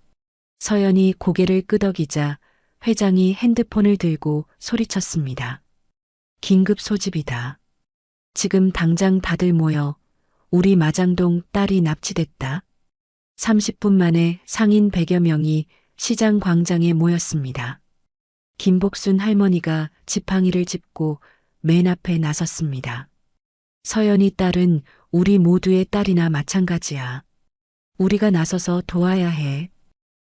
서연이 고개를 끄덕이자 회장이 핸드폰을 들고 소리쳤습니다. 긴급 소집이다. 지금 당장 다들 모여. 우리 마장동 딸이 납치됐다. 30분 만에 상인 100여 명이 시장 광장에 모였습니다. 김복순 할머니가 지팡이를 짚고 맨 앞에 나섰습니다. 서연이 딸은 우리 모두의 딸이나 마찬가지야. 우리가 나서서 도와야 해.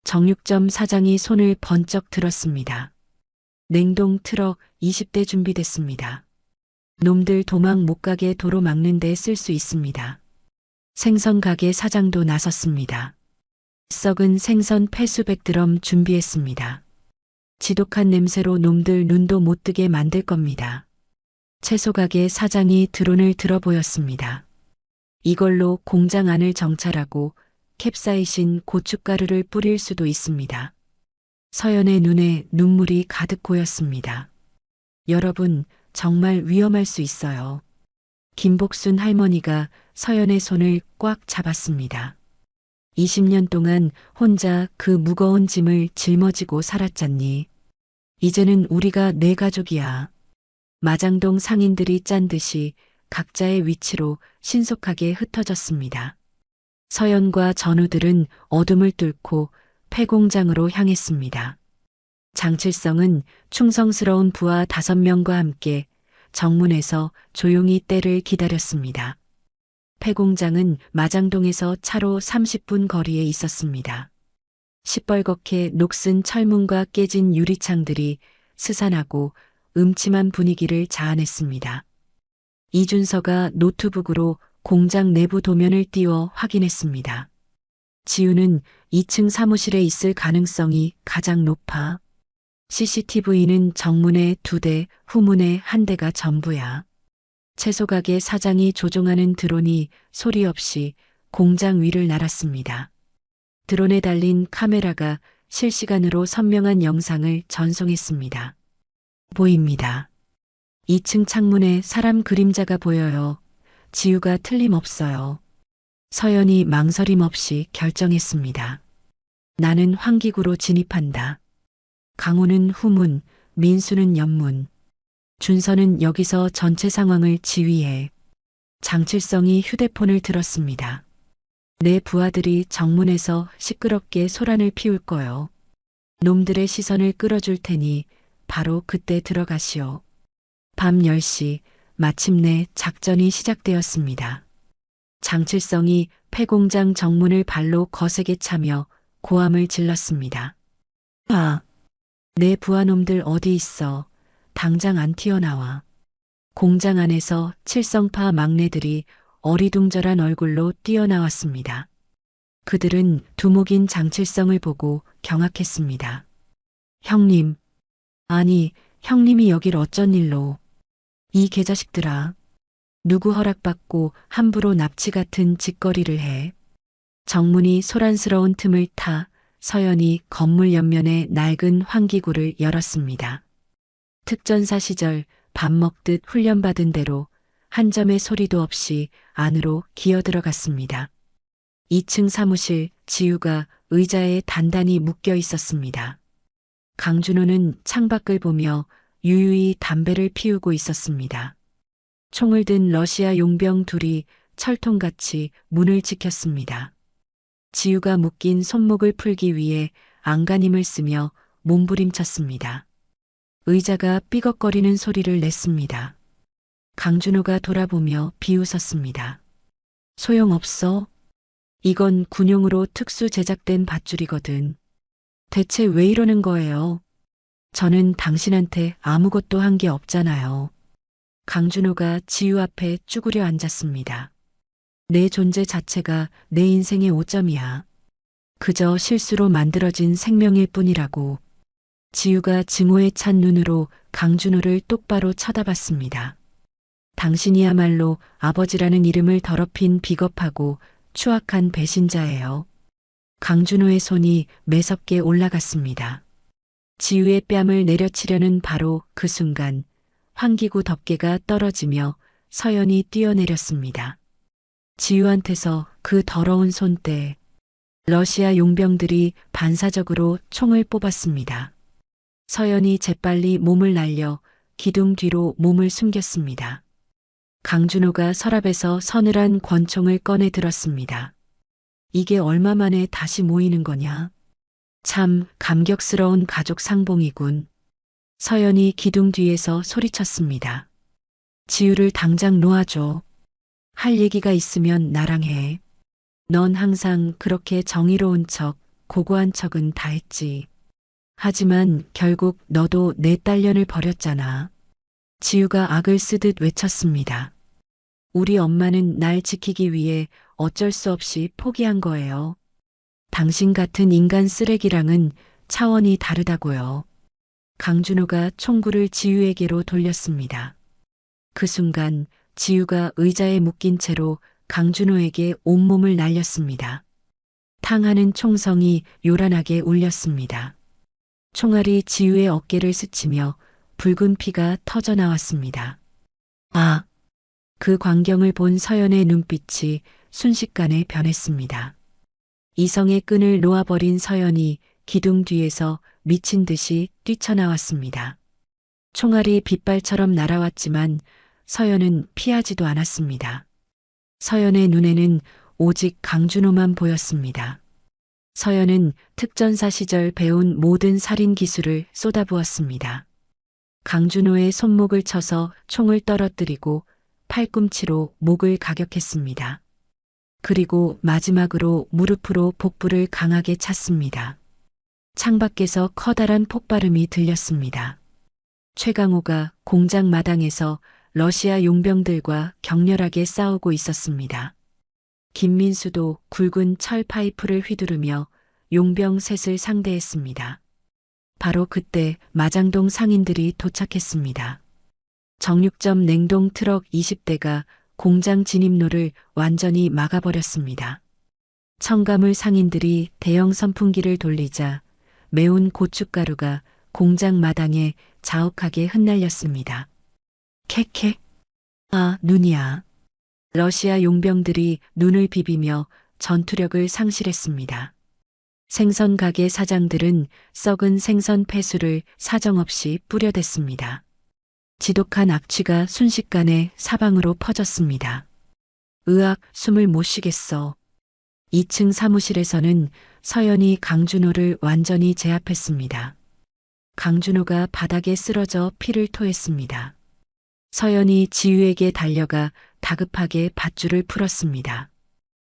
정육점 사장이 손을 번쩍 들었습니다. 냉동 트럭 20대 준비됐습니다. 놈들 도망 못 가게 도로 막는 데 쓸 수 있습니다. 생선 가게 사장도 나섰습니다. 썩은 생선 폐수백 드럼 준비했습니다. 지독한 냄새로 놈들 눈도 못 뜨게 만들 겁니다. 채소 가게 사장이 드론을 들어 보였습니다. 이걸로 공장 안을 정찰하고 캡사이신 고춧가루를 뿌릴 수도 있습니다. 서연의 눈에 눈물이 가득 고였습니다. 여러분, 정말 위험할 수 있어요. 김복순 할머니가 서연의 손을 꽉 잡았습니다. 20년 동안 혼자 그 무거운 짐을 짊어지고 살았잖니. 이제는 우리가 내 가족이야. 마장동 상인들이 짠 듯이 각자의 위치로 신속하게 흩어졌습니다. 서연과 전우들은 어둠을 뚫고 폐공장으로 향했습니다. 장칠성은 충성스러운 부하 5명과 함께 정문에서 조용히 때를 기다렸습니다. 폐공장은 마장동에서 차로 30분 거리에 있었습니다. 시뻘겋게 녹슨 철문과 깨진 유리창들이 스산하고 음침한 분위기를 자아냈습니다. 이준서가 노트북으로 공장 내부 도면을 띄워 확인했습니다. 지우는 2층 사무실에 있을 가능성이 가장 높아. CCTV는 정문에 2대, 후문에 1대가 전부야. 채소가게 사장이 조종하는 드론이 소리 없이 공장 위를 날았습니다. 드론에 달린 카메라가 실시간으로 선명한 영상을 전송했습니다. 보입니다. 2층 창문에 사람 그림자가 보여요. 지우가 틀림없어요. 서연이 망설임 없이 결정했습니다. 나는 환기구로 진입한다. 강호는 후문, 민수는 옆문. 준서는 여기서 전체 상황을 지휘해. 장칠성이 휴대폰을 들었습니다. 내 부하들이 정문에서 시끄럽게 소란을 피울 거요. 놈들의 시선을 끌어줄 테니 바로 그때 들어가시오. 밤 10시 마침내 작전이 시작되었습니다. 장칠성이 폐공장 정문을 발로 거세게 차며 고함을 질렀습니다. 내 부하놈들 어디 있어? 당장 안 튀어나와. 공장 안에서 칠성파 막내들이 어리둥절한 얼굴로 뛰어나왔습니다. 그들은 두목인 장칠성을 보고 경악했습니다. 형님, 아니 형님이 여길 어쩐 일로. 이 개자식들아. 누구 허락받고 함부로 납치 같은 짓거리를 해. 정문이 소란스러운 틈을 타 서연이 건물 옆면에 낡은 환기구를 열었습니다. 특전사 시절 밥 먹듯 훈련받은 대로 한 점의 소리도 없이 안으로 기어들어갔습니다. 2층 사무실 지우가 의자에 단단히 묶여 있었습니다. 강준호는 창밖을 보며 유유히 담배를 피우고 있었습니다. 총을 든 러시아 용병 둘이 철통같이 문을 지켰습니다. 지우가 묶인 손목을 풀기 위해 안간힘을 쓰며 몸부림쳤습니다. 의자가 삐걱거리는 소리를 냈습니다. 강준호가 돌아보며 비웃었습니다. 소용없어. 이건 군용으로 특수 제작된 밧줄이거든. 대체 왜 이러는 거예요? 저는 당신한테 아무것도 한 게 없잖아요. 강준호가 지우 앞에 쭈그려 앉았습니다. 내 존재 자체가 내 인생의 오점이야. 그저 실수로 만들어진 생명일 뿐이라고. 지우가 증오에 찬 눈으로 강준호를 똑바로 쳐다봤습니다. 당신이야말로 아버지라는 이름을 더럽힌 비겁하고 추악한 배신자예요. 강준호의 손이 매섭게 올라갔습니다. 지우의 뺨을 내려치려는 바로 그 순간 환기구 덮개가 떨어지며 서연이 뛰어내렸습니다. 지우한테서 그 더러운 손때 러시아 용병들이 반사적으로 총을 뽑았습니다. 서연이 재빨리 몸을 날려 기둥 뒤로 몸을 숨겼습니다. 강준호가 서랍에서 서늘한 권총을 꺼내 들었습니다. 이게 얼마 만에 다시 모이는 거냐? 참 감격스러운 가족 상봉이군. 서연이 기둥 뒤에서 소리쳤습니다. 지우를 당장 놓아줘. 할 얘기가 있으면 나랑 해. 넌 항상 그렇게 정의로운 척, 고고한 척은 다 했지. 하지만 결국 너도 내 딸년을 버렸잖아. 지우가 악을 쓰듯 외쳤습니다. 우리 엄마는 날 지키기 위해 어쩔 수 없이 포기한 거예요. 당신 같은 인간 쓰레기랑은 차원이 다르다고요. 강준호가 총구를 지우에게로 돌렸습니다. 그 순간 지우가 의자에 묶인 채로 강준호에게 온몸을 날렸습니다. 탕하는 총성이 요란하게 울렸습니다. 총알이 지우의 어깨를 스치며 붉은 피가 터져 나왔습니다. 아! 그 광경을 본 서연의 눈빛이 순식간에 변했습니다. 이성의 끈을 놓아버린 서연이 기둥 뒤에서 미친 듯이 뛰쳐나왔습니다. 총알이 빗발처럼 날아왔지만 서연은 피하지도 않았습니다. 서연의 눈에는 오직 강준호만 보였습니다. 서연은 특전사 시절 배운 모든 살인 기술을 쏟아부었습니다. 강준호의 손목을 쳐서 총을 떨어뜨리고 팔꿈치로 목을 가격했습니다. 그리고 마지막으로 무릎으로 복부를 강하게 찼습니다. 창밖에서 커다란 폭발음이 들렸습니다. 최강호가 공장 마당에서 러시아 용병들과 격렬하게 싸우고 있었습니다. 김민수도 굵은 철 파이프를 휘두르며 용병 셋을 상대했습니다. 바로 그때 마장동 상인들이 도착했습니다. 정육점 냉동 트럭 20대가 공장 진입로를 완전히 막아버렸습니다. 첨가물 상인들이 대형 선풍기를 돌리자 매운 고춧가루가 공장 마당에 자욱하게 흩날렸습니다. 캑캑. 아, 눈이야. 러시아 용병들이 눈을 비비며 전투력을 상실했습니다. 생선 가게 사장들은 썩은 생선 폐수를 사정없이 뿌려댔습니다. 지독한 악취가 순식간에 사방으로 퍼졌습니다. 으악, 숨을 못 쉬겠어. 2층 사무실에서는 서연이 강준호를 완전히 제압했습니다. 강준호가 바닥에 쓰러져 피를 토했습니다. 서연이 지우에게 달려가 다급하게 밧줄을 풀었습니다.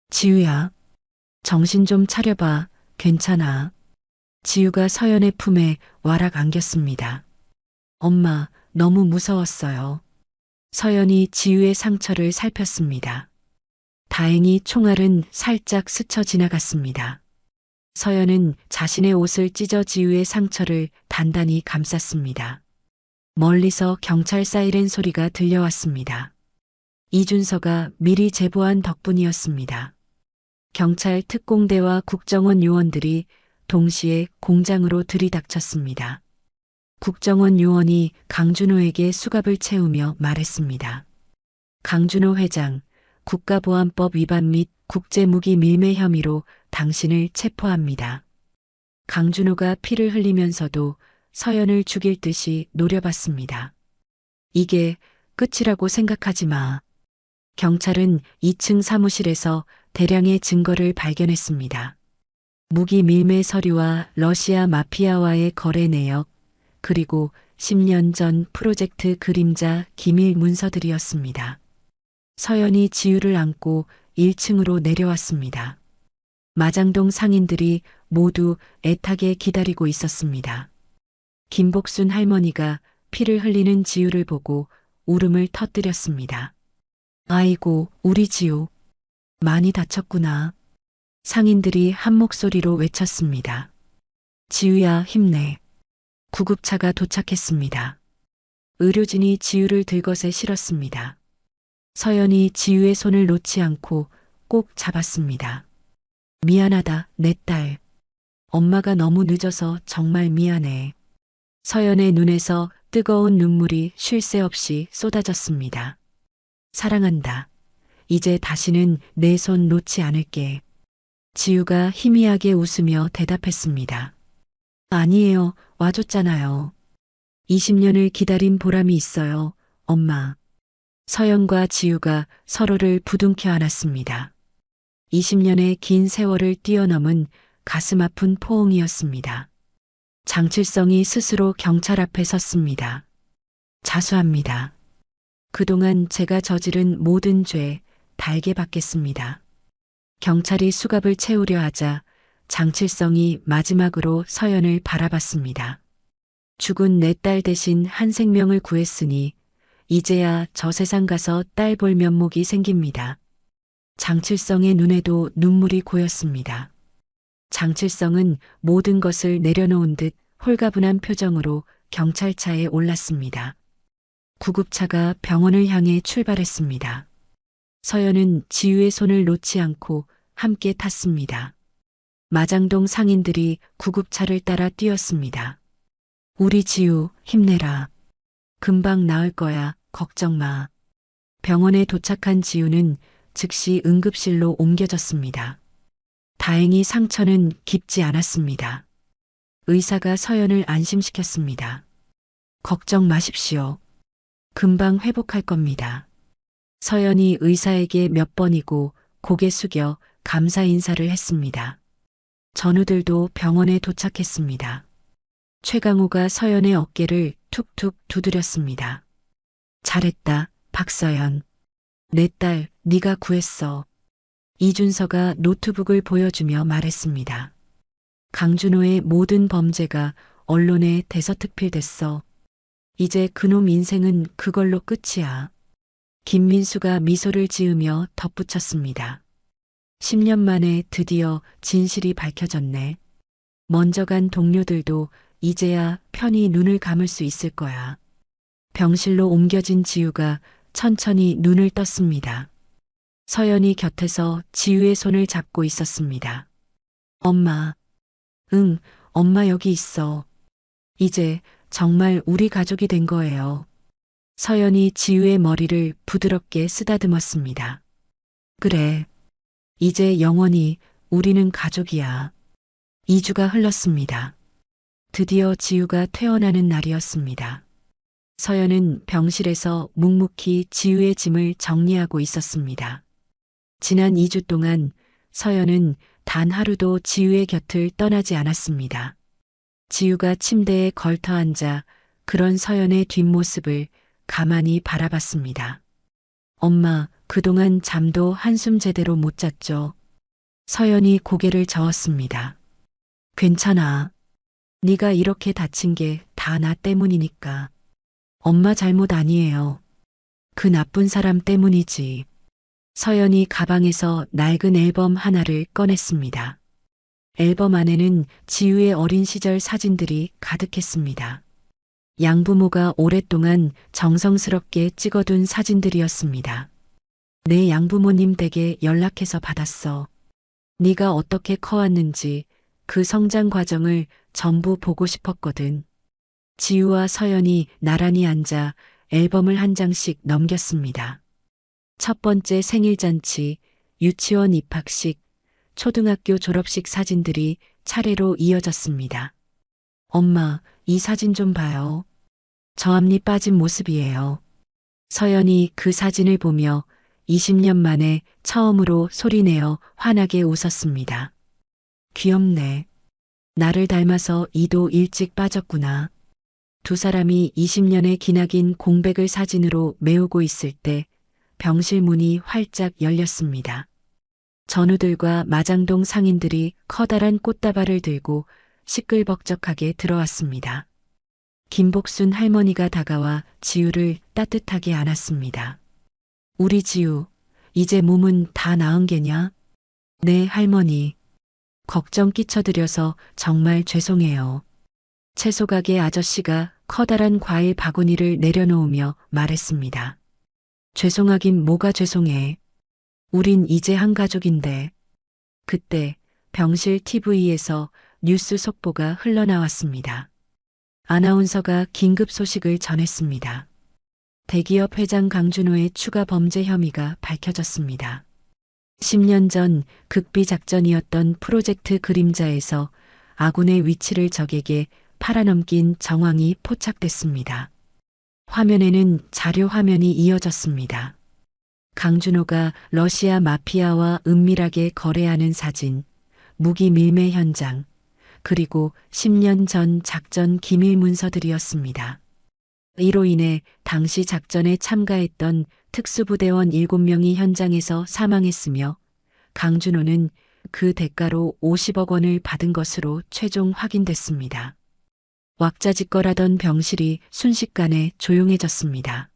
지우야, 정신 좀 차려봐. 괜찮아. 지우가 서연의 품에 와락 안겼습니다. 엄마, 너무 무서웠어요. 서연이 지우의 상처를 살폈습니다. 다행히 총알은 살짝 스쳐 지나갔습니다. 서연은 자신의 옷을 찢어 지우의 상처를 단단히 감쌌습니다. 멀리서 경찰 사이렌 소리가 들려왔습니다. 이준서가 미리 제보한 덕분이었습니다. 경찰 특공대와 국정원 요원들이 동시에 공장으로 들이닥쳤습니다. 국정원 요원이 강준호에게 수갑을 채우며 말했습니다. 강준호 회장, 국가보안법 위반 및 국제무기 밀매 혐의로 당신을 체포합니다. 강준호가 피를 흘리면서도 서연을 죽일 듯이 노려봤습니다. 이게 끝이라고 생각하지 마. 경찰은 2층 사무실에서 대량의 증거를 발견했습니다. 무기 밀매 서류와 러시아 마피아와의 거래 내역, 그리고 10년 전 프로젝트 그림자 기밀 문서들이었습니다. 서연이 지우를 안고 1층으로 내려왔습니다. 마장동 상인들이 모두 애타게 기다리고 있었습니다. 김복순 할머니가 피를 흘리는 지우를 보고 울음을 터뜨렸습니다. 아이고, 우리 지우. 많이 다쳤구나. 상인들이 한 목소리로 외쳤습니다. 지우야, 힘내. 구급차가 도착했습니다. 의료진이 지우를 들것에 실었습니다. 서연이 지우의 손을 놓지 않고 꼭 잡았습니다. 미안하다, 내 딸. 엄마가 너무 늦어서 정말 미안해. 서연의 눈에서 뜨거운 눈물이 쉴 새 없이 쏟아졌습니다. 사랑한다. 이제 다시는 내 손 놓지 않을게. 지우가 희미하게 웃으며 대답했습니다. 아니에요, 와줬잖아요. 20년을 기다린 보람이 있어요, 엄마. 서연과 지우가 서로를 부둥켜 안았습니다. 20년의 긴 세월을 뛰어넘은 가슴 아픈 포옹이었습니다. 장칠성이 스스로 경찰 앞에 섰습니다. 자수합니다. 그동안 제가 저지른 모든 죄 달게 받겠습니다. 경찰이 수갑을 채우려 하자 장칠성이 마지막으로 서연을 바라봤습니다. 죽은 내 딸 대신 한 생명을 구했으니 이제야 저 세상 가서 딸 볼 면목이 생깁니다. 장칠성의 눈에도 눈물이 고였습니다. 장칠성은 모든 것을 내려놓은 듯 홀가분한 표정으로 경찰차에 올랐습니다. 구급차가 병원을 향해 출발했습니다. 서연은 지우의 손을 놓지 않고 함께 탔습니다. 마장동 상인들이 구급차를 따라 뛰었습니다. 우리 지우, 힘내라. 금방 나을 거야, 걱정 마. 병원에 도착한 지우는 즉시 응급실로 옮겨졌습니다. 다행히 상처는 깊지 않았습니다. 의사가 서연을 안심시켰습니다. 걱정 마십시오. 금방 회복할 겁니다. 서연이 의사에게 몇 번이고 고개 숙여 감사 인사를 했습니다. 전우들도 병원에 도착했습니다. 최강호가 서연의 어깨를 툭툭 두드렸습니다. 잘했다, 박서연. 내 딸, 네가 구했어. 이준서가 노트북을 보여주며 말했습니다. 강준호의 모든 범죄가 언론에 대서특필됐어. 이제 그놈 인생은 그걸로 끝이야. 김민수가 미소를 지으며 덧붙였습니다. 10년 만에 드디어 진실이 밝혀졌네. 먼저 간 동료들도 이제야 편히 눈을 감을 수 있을 거야. 병실로 옮겨진 지우가 천천히 눈을 떴습니다. 서연이 곁에서 지우의 손을 잡고 있었습니다. 엄마. 응, 엄마 여기 있어. 이제 정말 우리 가족이 된 거예요. 서연이 지우의 머리를 부드럽게 쓰다듬었습니다. 그래. 이제 영원히 우리는 가족이야. 2주가 흘렀습니다. 드디어 지우가 퇴원하는 날이었습니다. 서연은 병실에서 묵묵히 지우의 짐을 정리하고 있었습니다. 지난 2주 동안 서연은 단 하루도 지우의 곁을 떠나지 않았습니다. 지우가 침대에 걸터 앉아 그런 서연의 뒷모습을 가만히 바라봤습니다. 엄마, 그동안 잠도 한숨 제대로 못 잤죠. 서연이 고개를 저었습니다. 괜찮아. 네가 이렇게 다친 게 다 나 때문이니까. 엄마 잘못 아니에요. 그 나쁜 사람 때문이지. 서연이 가방에서 낡은 앨범 하나를 꺼냈습니다. 앨범 안에는 지우의 어린 시절 사진들이 가득했습니다. 양부모가 오랫동안 정성스럽게 찍어둔 사진들이었습니다. 내 양부모님 댁에 연락해서 받았어. 네가 어떻게 커왔는지 그 성장 과정을 전부 보고 싶었거든. 지우와 서연이 나란히 앉아 앨범을 한 장씩 넘겼습니다. 첫 번째 생일잔치, 유치원 입학식, 초등학교 졸업식 사진들이 차례로 이어졌습니다. 엄마, 이 사진 좀 봐요. 저 앞니 빠진 모습이에요. 서연이 그 사진을 보며 20년 만에 처음으로 소리내어 환하게 웃었습니다. 귀엽네. 나를 닮아서 이도 일찍 빠졌구나. 두 사람이 20년의 기나긴 공백을 사진으로 메우고 있을 때 병실 문이 활짝 열렸습니다. 전우들과 마장동 상인들이 커다란 꽃다발을 들고 시끌벅적하게 들어왔습니다. 김복순 할머니가 다가와 지우를 따뜻하게 안았습니다. 우리 지우, 이제 몸은 다 나은 게냐? 네, 할머니. 걱정 끼쳐드려서 정말 죄송해요. 채소가게 아저씨가 커다란 과일 바구니를 내려놓으며 말했습니다. 죄송하긴 뭐가 죄송해. 우린 이제 한 가족인데. 그때 병실 TV에서 뉴스 속보가 흘러나왔습니다. 아나운서가 긴급 소식을 전했습니다. 대기업 회장 강준호의 추가 범죄 혐의가 밝혀졌습니다. 10년 전 극비 작전이었던 프로젝트 그림자에서 아군의 위치를 적에게 팔아넘긴 정황이 포착됐습니다. 화면에는 자료 화면이 이어졌습니다. 강준호가 러시아 마피아와 은밀하게 거래하는 사진, 무기 밀매 현장, 그리고 10년 전 작전 기밀 문서들이었습니다. 이로 인해 당시 작전에 참가했던 특수부대원 7명이 현장에서 사망했으며 강준호는 그 대가로 50억 원을 받은 것으로 최종 확인됐습니다. 왁자지껄하던 병실이 순식간에 조용해졌습니다.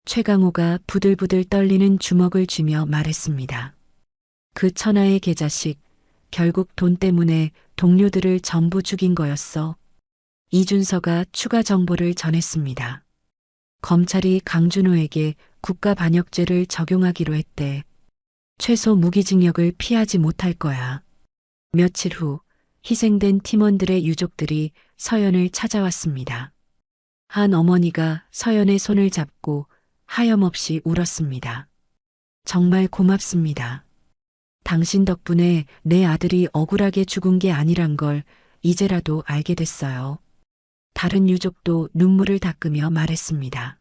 최강호가 부들부들 떨리는 주먹을 쥐며 말했습니다. 그 천하의 계자식, 결국 돈 때문에 동료들을 전부 죽인 거였어. 이준서가 추가 정보를 전했습니다. 검찰이 강준호에게 국가반역죄를 적용하기로 했대. 최소 무기징역을 피하지 못할 거야. 며칠 후 희생된 팀원들의 유족들이 서연을 찾아왔습니다. 한 어머니가 서연의 손을 잡고 하염없이 울었습니다. 정말 고맙습니다. 당신 덕분에 내 아들이 억울하게 죽은 게 아니란 걸 이제라도 알게 됐어요. 다른 유족도 눈물을 닦으며 말했습니다.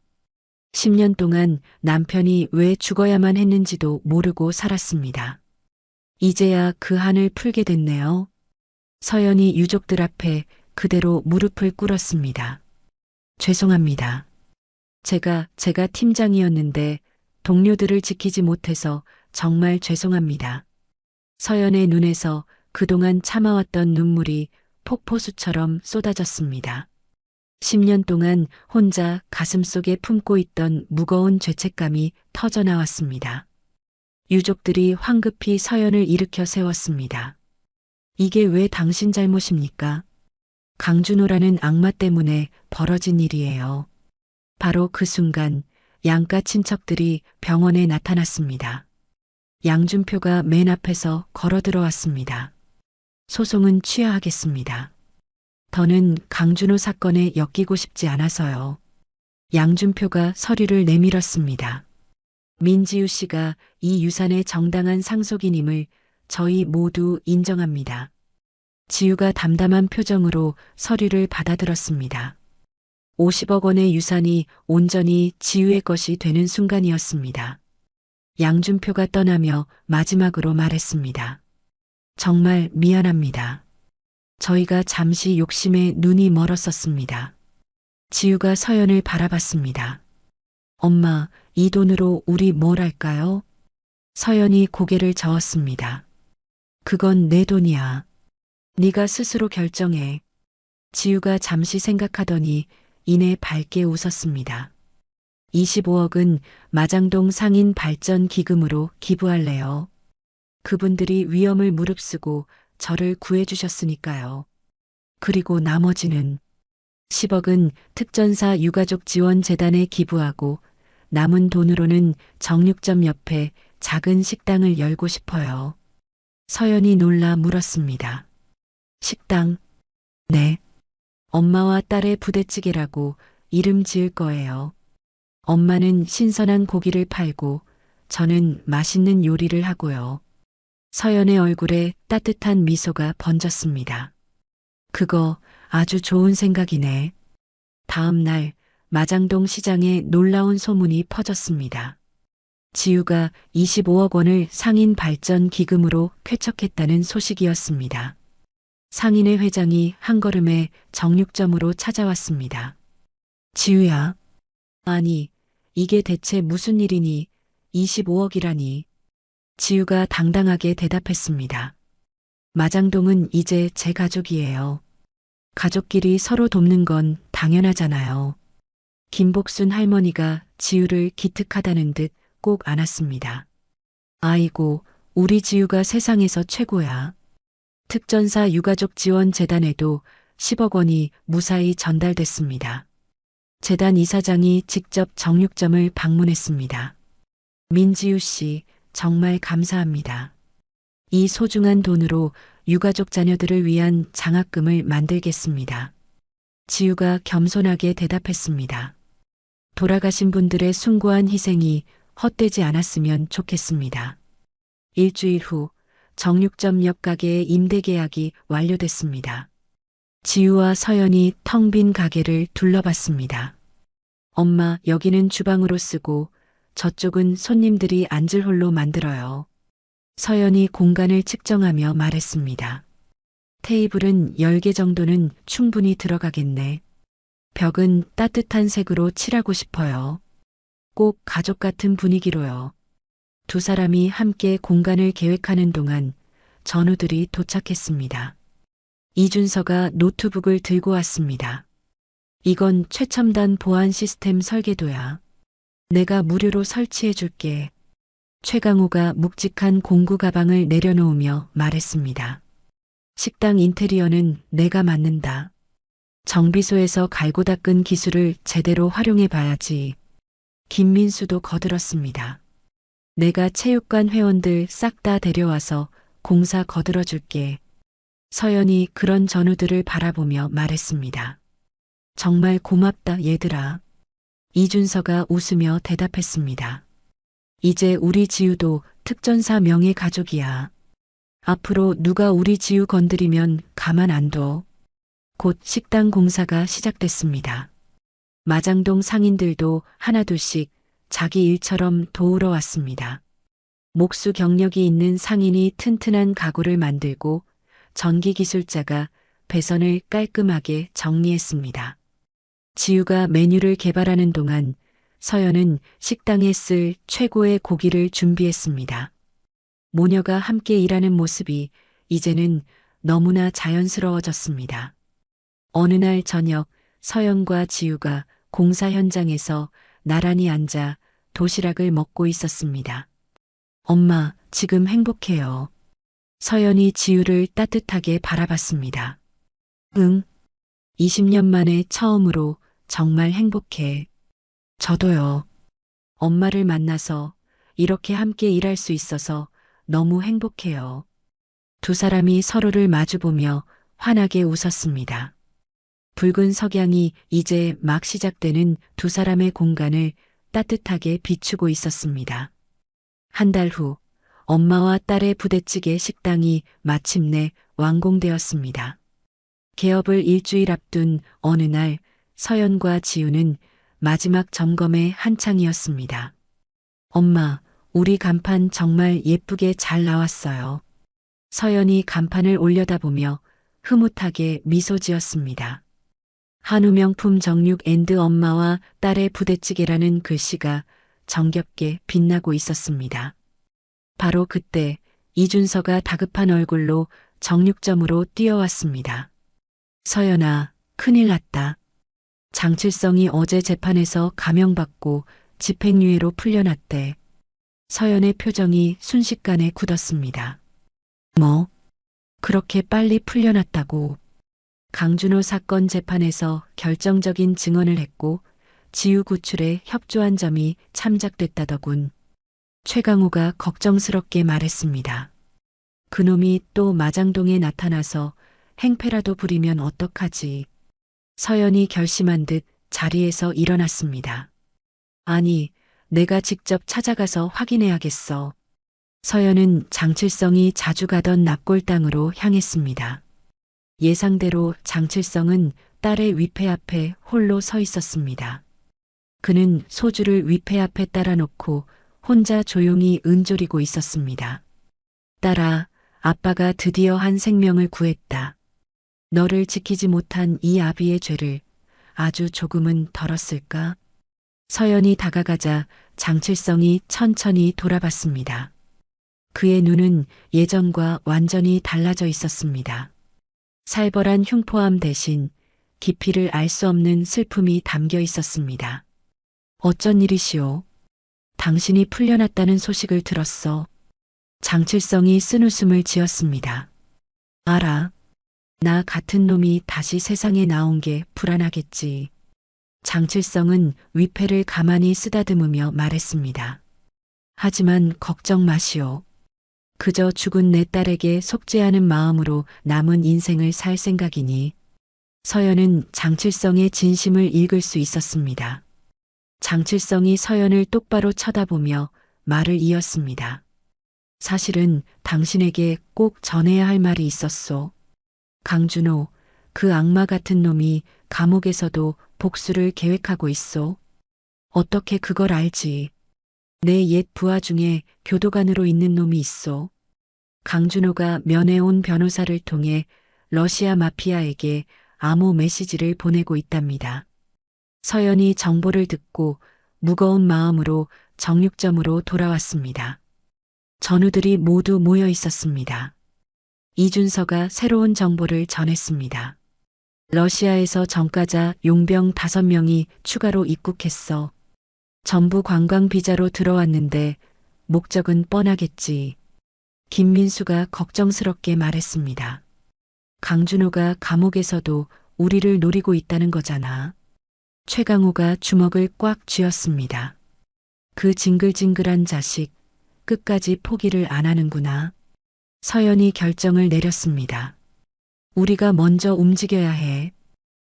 10년 동안 남편이 왜 죽어야만 했는지도 모르고 살았습니다. 이제야 그 한을 풀게 됐네요. 서연이 유족들 앞에 그대로 무릎을 꿇었습니다. 죄송합니다. 제가 팀장이었는데 동료들을 지키지 못해서 정말 죄송합니다. 서연의 눈에서 그동안 참아왔던 눈물이 폭포수처럼 쏟아졌습니다. 10년 동안 혼자 가슴속에 품고 있던 무거운 죄책감이 터져나왔습니다. 유족들이 황급히 서연을 일으켜 세웠습니다. 이게 왜 당신 잘못입니까? 강준호라는 악마 때문에 벌어진 일이에요. 바로 그 순간 양가 친척들이 병원에 나타났습니다. 양준표가 맨 앞에서 걸어 들어왔습니다. 소송은 취하하겠습니다. 더는 강준호 사건에 엮이고 싶지 않아서요. 양준표가 서류를 내밀었습니다. 민지우 씨가 이 유산의 정당한 상속인임을 저희 모두 인정합니다. 지우가 담담한 표정으로 서류를 받아들었습니다. 50억 원의 유산이 온전히 지우의 것이 되는 순간이었습니다. 양준표가 떠나며 마지막으로 말했습니다. 정말 미안합니다. 저희가 잠시 욕심에 눈이 멀었었습니다. 지우가 서연을 바라봤습니다. 엄마, 이 돈으로 우리 뭘 할까요? 서연이 고개를 저었습니다. 그건 내 돈이야. 네가 스스로 결정해. 지우가 잠시 생각하더니 이내 밝게 웃었습니다. 25억은 마장동 상인 발전 기금으로 기부할래요. 그분들이 위험을 무릅쓰고 저를 구해주셨으니까요. 그리고 나머지는 10억은 특전사 유가족 지원 재단에 기부하고 남은 돈으로는 정육점 옆에 작은 식당을 열고 싶어요. 서연이 놀라 물었습니다. 식당? 네. 엄마와 딸의 부대찌개라고 이름 지을 거예요. 엄마는 신선한 고기를 팔고 저는 맛있는 요리를 하고요. 서연의 얼굴에 따뜻한 미소가 번졌습니다. 그거 아주 좋은 생각이네. 다음 날 마장동 시장에 놀라운 소문이 퍼졌습니다. 지유가 25억 원을 상인 발전 기금으로 쾌척했다는 소식이었습니다. 상인회 회장이 한걸음에 정육점으로 찾아왔습니다. 지유야. 아니, 이게 대체 무슨 일이니? 25억이라니. 지유가 당당하게 대답했습니다. 마장동은 이제 제 가족이에요. 가족끼리 서로 돕는 건 당연하잖아요. 김복순 할머니가 지유를 기특하다는 듯 꼭 안았습니다. 아이고, 우리 지유가 세상에서 최고야. 특전사 유가족 지원 재단에도 10억 원이 무사히 전달됐습니다. 재단 이사장이 직접 정육점을 방문했습니다. 민지유 씨, 정말 감사합니다. 이 소중한 돈으로 유가족 자녀들을 위한 장학금을 만들겠습니다. 지유가 겸손하게 대답했습니다. 돌아가신 분들의 숭고한 희생이 헛되지 않았으면 좋겠습니다. 일주일 후 정육점 옆 가게의 임대 계약이 완료됐습니다. 지유와 서연이 텅 빈 가게를 둘러봤습니다. 엄마, 여기는 주방으로 쓰고 저쪽은 손님들이 앉을 홀로 만들어요. 서연이 공간을 측정하며 말했습니다. 테이블은 10개 정도는 충분히 들어가겠네. 벽은 따뜻한 색으로 칠하고 싶어요. 꼭 가족 같은 분위기로요. 두 사람이 함께 공간을 계획하는 동안 전우들이 도착했습니다. 이준서가 노트북을 들고 왔습니다. 이건 최첨단 보안 시스템 설계도야. 내가 무료로 설치해 줄게. 최강호가 묵직한 공구 가방을 내려놓으며 말했습니다. 식당 인테리어는 내가 맡는다. 정비소에서 갈고 닦은 기술을 제대로 활용해 봐야지. 김민수도 거들었습니다. 내가 체육관 회원들 싹 다 데려와서 공사 거들어 줄게. 서연이 그런 전우들을 바라보며 말했습니다. 정말 고맙다 얘들아. 이준서가 웃으며 대답했습니다. 이제 우리 지유도 특전사 명예 가족이야. 앞으로 누가 우리 지유 건드리면 가만 안 둬. 곧 식당 공사가 시작됐습니다. 마장동 상인들도 하나둘씩 자기 일처럼 도우러 왔습니다. 목수 경력이 있는 상인이 튼튼한 가구를 만들고 전기 기술자가 배선을 깔끔하게 정리했습니다. 지유가 메뉴를 개발하는 동안 서연은 식당에 쓸 최고의 고기를 준비했습니다. 모녀가 함께 일하는 모습이 이제는 너무나 자연스러워졌습니다. 어느 날 저녁 서연과 지유가 공사 현장에서 나란히 앉아 도시락을 먹고 있었습니다. 엄마, 지금 행복해요. 서연이 지유를 따뜻하게 바라봤습니다. 응. 20년 만에 처음으로 정말 행복해. 저도요. 엄마를 만나서 이렇게 함께 일할 수 있어서 너무 행복해요. 두 사람이 서로를 마주보며 환하게 웃었습니다. 붉은 석양이 이제 막 시작되는 두 사람의 공간을 따뜻하게 비추고 있었습니다. 한 달 후 엄마와 딸의 부대찌개 식당이 마침내 완공되었습니다. 개업을 일주일 앞둔 어느 날 서연과 지우는 마지막 점검의 한창이었습니다. 엄마, 우리 간판 정말 예쁘게 잘 나왔어요. 서연이 간판을 올려다보며 흐뭇하게 미소 지었습니다. 한우 명품 정육 앤드 엄마와 딸의 부대찌개라는 글씨가 정겹게 빛나고 있었습니다. 바로 그때 이준서가 다급한 얼굴로 정육점으로 뛰어왔습니다. 서연아, 큰일 났다. 장칠성이 어제 재판에서 감형받고 집행유예로 풀려났대. 서연의 표정이 순식간에 굳었습니다. 뭐? 그렇게 빨리 풀려났다고? 강준호 사건 재판에서 결정적인 증언을 했고 지유 구출에 협조한 점이 참작됐다더군. 최강호가 걱정스럽게 말했습니다. 그놈이 또 마장동에 나타나서 행패라도 부리면 어떡하지? 서연이 결심한 듯 자리에서 일어났습니다. 아니, 내가 직접 찾아가서 확인해야겠어. 서연은 장칠성이 자주 가던 납골당으로 향했습니다. 예상대로 장칠성은 딸의 위패 앞에 홀로 서 있었습니다. 그는 소주를 위패 앞에 따라놓고 혼자 조용히 은조리고 있었습니다. 딸아, 아빠가 드디어 한 생명을 구했다. 너를 지키지 못한 이 아비의 죄를 아주 조금은 덜었을까? 서연이 다가가자 장칠성이 천천히 돌아봤습니다. 그의 눈은 예전과 완전히 달라져 있었습니다. 살벌한 흉포함 대신 깊이를 알 수 없는 슬픔이 담겨 있었습니다. 어쩐 일이시오? 당신이 풀려났다는 소식을 들었어. 장칠성이 쓴웃음을 지었습니다. 알아. 나 같은 놈이 다시 세상에 나온 게 불안하겠지. 장칠성은 위패를 가만히 쓰다듬으며 말했습니다. 하지만 걱정 마시오. 그저 죽은 내 딸에게 속죄하는 마음으로 남은 인생을 살 생각이니. 서연은 장칠성의 진심을 읽을 수 있었습니다. 장칠성이 서연을 똑바로 쳐다보며 말을 이었습니다. 사실은 당신에게 꼭 전해야 할 말이 있었소. 강준호, 그 악마 같은 놈이 감옥에서도 복수를 계획하고 있소. 어떻게 그걸 알지? 내 옛 부하 중에 교도관으로 있는 놈이 있소. 강준호가 면회온 변호사를 통해 러시아 마피아에게 암호 메시지를 보내고 있답니다. 서연이 정보를 듣고 무거운 마음으로 정육점으로 돌아왔습니다. 전우들이 모두 모여 있었습니다. 이준서가 새로운 정보를 전했습니다. 러시아에서 전과자 용병 5명이 추가로 입국했어. 전부 관광 비자로 들어왔는데 목적은 뻔하겠지. 김민수가 걱정스럽게 말했습니다. 강준호가 감옥에서도 우리를 노리고 있다는 거잖아. 최강호가 주먹을 꽉 쥐었습니다. 그 징글징글한 자식, 끝까지 포기를 안 하는구나. 서연이 결정을 내렸습니다. 우리가 먼저 움직여야 해.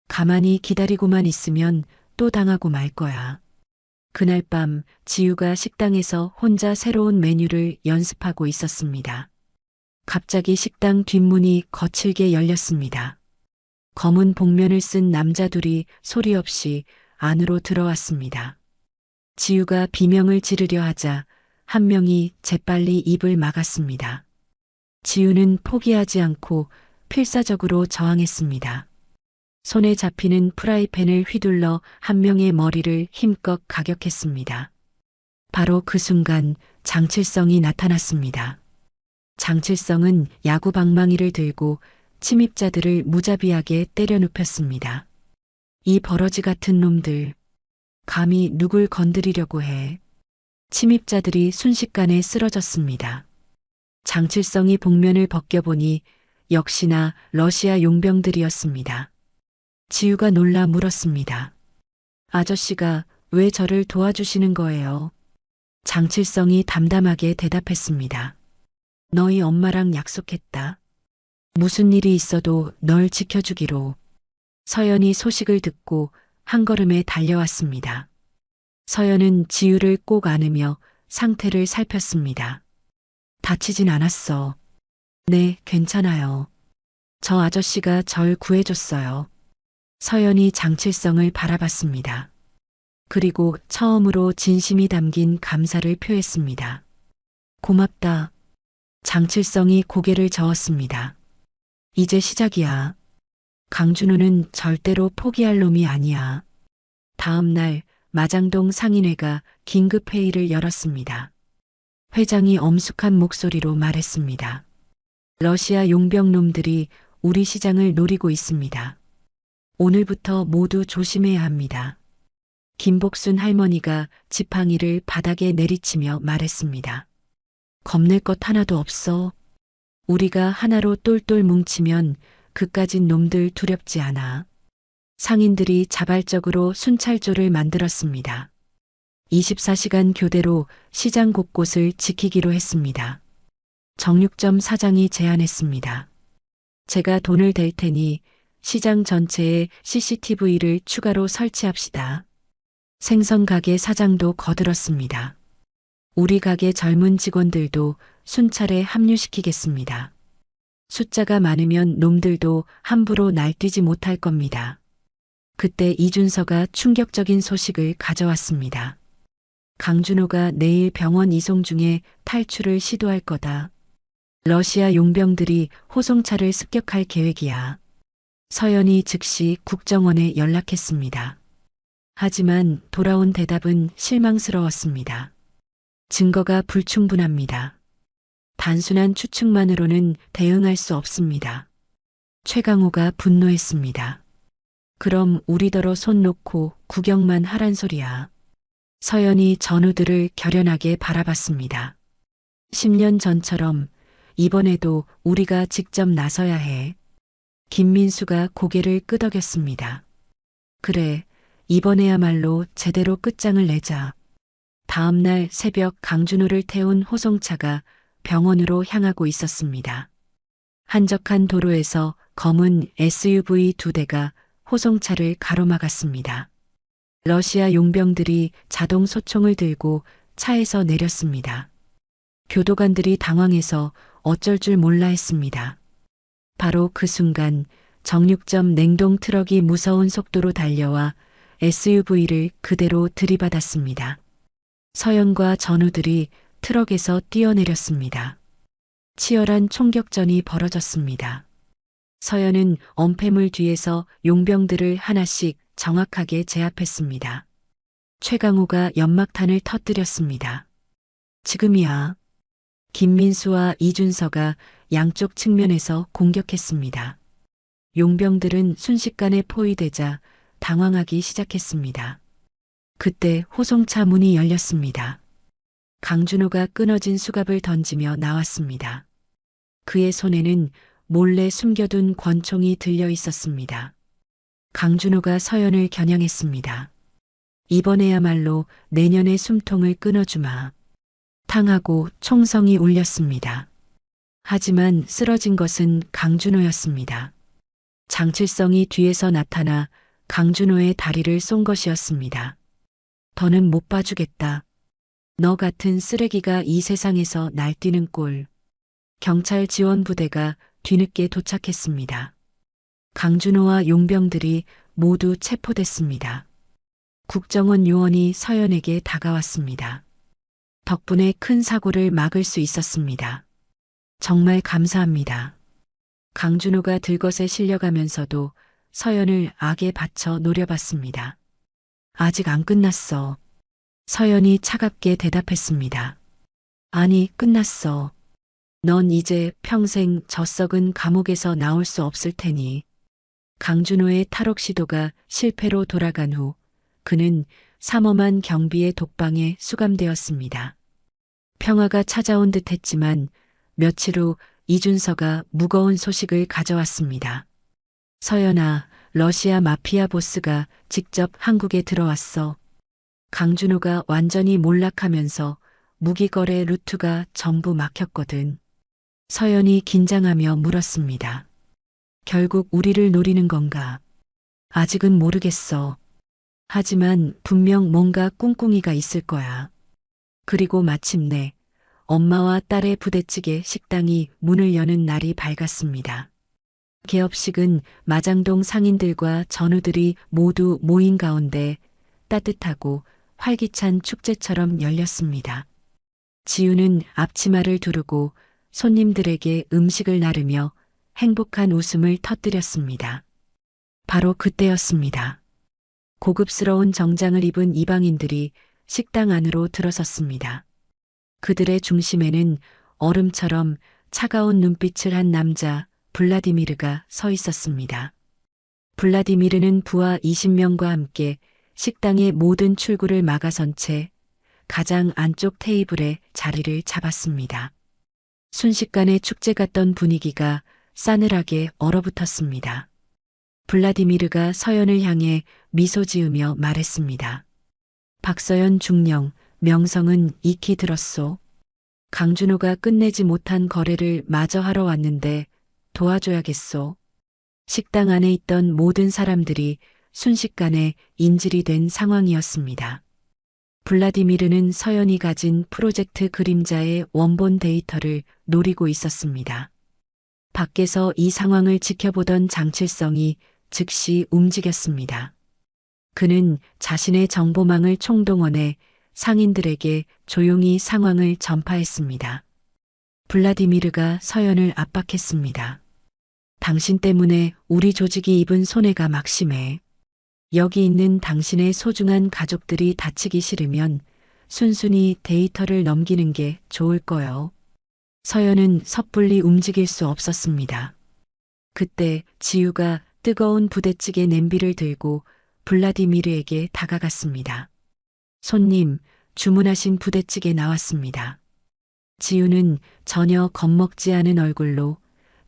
가만히 기다리고만 있으면 또 당하고 말 거야. 그날 밤 지우가 식당에서 혼자 새로운 메뉴를 연습하고 있었습니다. 갑자기 식당 뒷문이 거칠게 열렸습니다. 검은 복면을 쓴 남자 둘이 소리 없이 안으로 들어왔습니다. 지우가 비명을 지르려 하자 한 명이 재빨리 입을 막았습니다. 지우는 포기하지 않고 필사적으로 저항했습니다. 손에 잡히는 프라이팬을 휘둘러 한 명의 머리를 힘껏 가격했습니다. 바로 그 순간 장칠성이 나타났습니다. 장칠성은 야구 방망이를 들고 침입자들을 무자비하게 때려 눕혔습니다. 이 버러지 같은 놈들, 감히 누굴 건드리려고 해. 침입자들이 순식간에 쓰러졌습니다. 장칠성이 복면을 벗겨보니 역시나 러시아 용병들이었습니다. 지우가 놀라 물었습니다. 아저씨가 왜 저를 도와주시는 거예요? 장칠성이 담담하게 대답했습니다. 너희 엄마랑 약속했다. 무슨 일이 있어도 널 지켜주기로. 서연이 소식을 듣고 한 걸음에 달려왔습니다. 서연은 지우를 꼭 안으며 상태를 살폈습니다. 다치진 않았어. 네, 괜찮아요. 저 아저씨가 절 구해줬어요. 서연이 장칠성을 바라봤습니다. 그리고 처음으로 진심이 담긴 감사를 표했습니다. 고맙다. 장칠성이 고개를 저었습니다. 이제 시작이야. 강준호는 절대로 포기할 놈이 아니야. 다음 날 마장동 상인회가 긴급 회의를 열었습니다. 회장이 엄숙한 목소리로 말했습니다. 러시아 용병놈들이 우리 시장을 노리고 있습니다. 오늘부터 모두 조심해야 합니다. 김복순 할머니가 지팡이를 바닥에 내리치며 말했습니다. 겁낼 것 하나도 없어. 우리가 하나로 똘똘 뭉치면 그까진 놈들 두렵지 않아. 상인들이 자발적으로 순찰조를 만들었습니다. 24시간 교대로 시장 곳곳을 지키기로 했습니다. 정육점 사장이 제안했습니다. 제가 돈을 댈 테니 시장 전체에 CCTV를 추가로 설치합시다. 생선 가게 사장도 거들었습니다. 우리 가게 젊은 직원들도 순찰에 합류시키겠습니다. 숫자가 많으면 놈들도 함부로 날뛰지 못할 겁니다. 그때 이준서가 충격적인 소식을 가져왔습니다. 강준호가 내일 병원 이송 중에 탈출을 시도할 거다. 러시아 용병들이 호송차를 습격할 계획이야. 서연이 즉시 국정원에 연락했습니다. 하지만 돌아온 대답은 실망스러웠습니다. 증거가 불충분합니다. 단순한 추측만으로는 대응할 수 없습니다. 최강호가 분노했습니다. 그럼 우리더러 손 놓고 구경만 하란 소리야. 서연이 전우들을 결연하게 바라봤습니다. 10년 전처럼 이번에도 우리가 직접 나서야 해. 김민수가 고개를 끄덕였습니다. 그래, 이번에야말로 제대로 끝장을 내자. 다음 날 새벽 강준호를 태운 호송차가 병원으로 향하고 있었습니다. 한적한 도로에서 검은 SUV 2대가 호송차를 가로막았습니다. 러시아 용병들이 자동 소총을 들고 차에서 내렸습니다. 교도관들이 당황해서 어쩔 줄 몰라 했습니다. 바로 그 순간 정육점 냉동 트럭이 무서운 속도로 달려와 SUV를 그대로 들이받았습니다. 서연과 전우들이 트럭에서 뛰어내렸습니다. 치열한 총격전이 벌어졌습니다. 서연은 엄폐물 뒤에서 용병들을 하나씩 정확하게 제압했습니다. 최강호가 연막탄을 터뜨렸습니다. 지금이야. 김민수와 이준서가 양쪽 측면에서 공격했습니다. 용병들은 순식간에 포위되자 당황하기 시작했습니다. 그때 호송차 문이 열렸습니다. 강준호가 끊어진 수갑을 던지며 나왔습니다. 그의 손에는 몰래 숨겨둔 권총이 들려 있었습니다. 강준호가 서연을 겨냥했습니다. 이번에야말로 내년의 숨통을 끊어주마. 탕하고 총성이 울렸습니다. 하지만 쓰러진 것은 강준호였습니다. 장칠성이 뒤에서 나타나 강준호의 다리를 쏜 것이었습니다. 더는 못 봐주겠다. 너 같은 쓰레기가 이 세상에서 날뛰는 꼴. 경찰 지원 부대가 뒤늦게 도착했습니다. 강준호와 용병들이 모두 체포됐습니다. 국정원 요원이 서연에게 다가왔습니다. 덕분에 큰 사고를 막을 수 있었습니다. 정말 감사합니다. 강준호가 들것에 실려가면서도 서연을 악에 받쳐 노려봤습니다. 아직 안 끝났어. 서연이 차갑게 대답했습니다. 아니, 끝났어. 넌 이제 평생 저 썩은 감옥에서 나올 수 없을 테니. 강준호의 탈옥 시도가 실패로 돌아간 후 그는 삼엄한 경비의 독방에 수감되었습니다. 평화가 찾아온 듯 했지만 며칠 후 이준서가 무거운 소식을 가져왔습니다. 서연아, 러시아 마피아 보스가 직접 한국에 들어왔어. 강준호가 완전히 몰락하면서 무기거래 루트가 전부 막혔거든. 서연이 긴장하며 물었습니다. 결국 우리를 노리는 건가? 아직은 모르겠어. 하지만 분명 뭔가 꿍꿍이가 있을 거야. 그리고 마침내 엄마와 딸의 부대찌개 식당이 문을 여는 날이 밝았습니다. 개업식은 마장동 상인들과 전우들이 모두 모인 가운데 따뜻하고 활기찬 축제처럼 열렸습니다. 지우는 앞치마를 두르고 손님들에게 음식을 나르며 행복한 웃음을 터뜨렸습니다. 바로 그때였습니다. 고급스러운 정장을 입은 이방인들이 식당 안으로 들어섰습니다. 그들의 중심에는 얼음처럼 차가운 눈빛을 한 남자 블라디미르가 서 있었습니다. 블라디미르는 부하 20명과 함께 식당의 모든 출구를 막아선 채 가장 안쪽 테이블에 자리를 잡았습니다. 순식간에 축제 같던 분위기가 싸늘하게 얼어붙었습니다. 블라디미르가 서연을 향해 미소 지으며 말했습니다. 박서연 중령, 명성은 익히 들었소. 강준호가 끝내지 못한 거래를 마저 하러 왔는데 도와줘야겠소. 식당 안에 있던 모든 사람들이 순식간에 인질이 된 상황이었습니다. 블라디미르는 서연이 가진 프로젝트 그림자의 원본 데이터를 노리고 있었습니다. 밖에서 이 상황을 지켜보던 장칠성이 즉시 움직였습니다. 그는 자신의 정보망을 총동원해 상인들에게 조용히 상황을 전파했습니다. 블라디미르가 서연을 압박했습니다. 당신 때문에 우리 조직이 입은 손해가 막심해. 여기 있는 당신의 소중한 가족들이 다치기 싫으면 순순히 데이터를 넘기는 게 좋을 거요. 서연은 섣불리 움직일 수 없었습니다. 그때 지우가 뜨거운 부대찌개 냄비를 들고 블라디미르에게 다가갔습니다. 손님, 주문하신 부대찌개 나왔습니다. 지우는 전혀 겁먹지 않은 얼굴로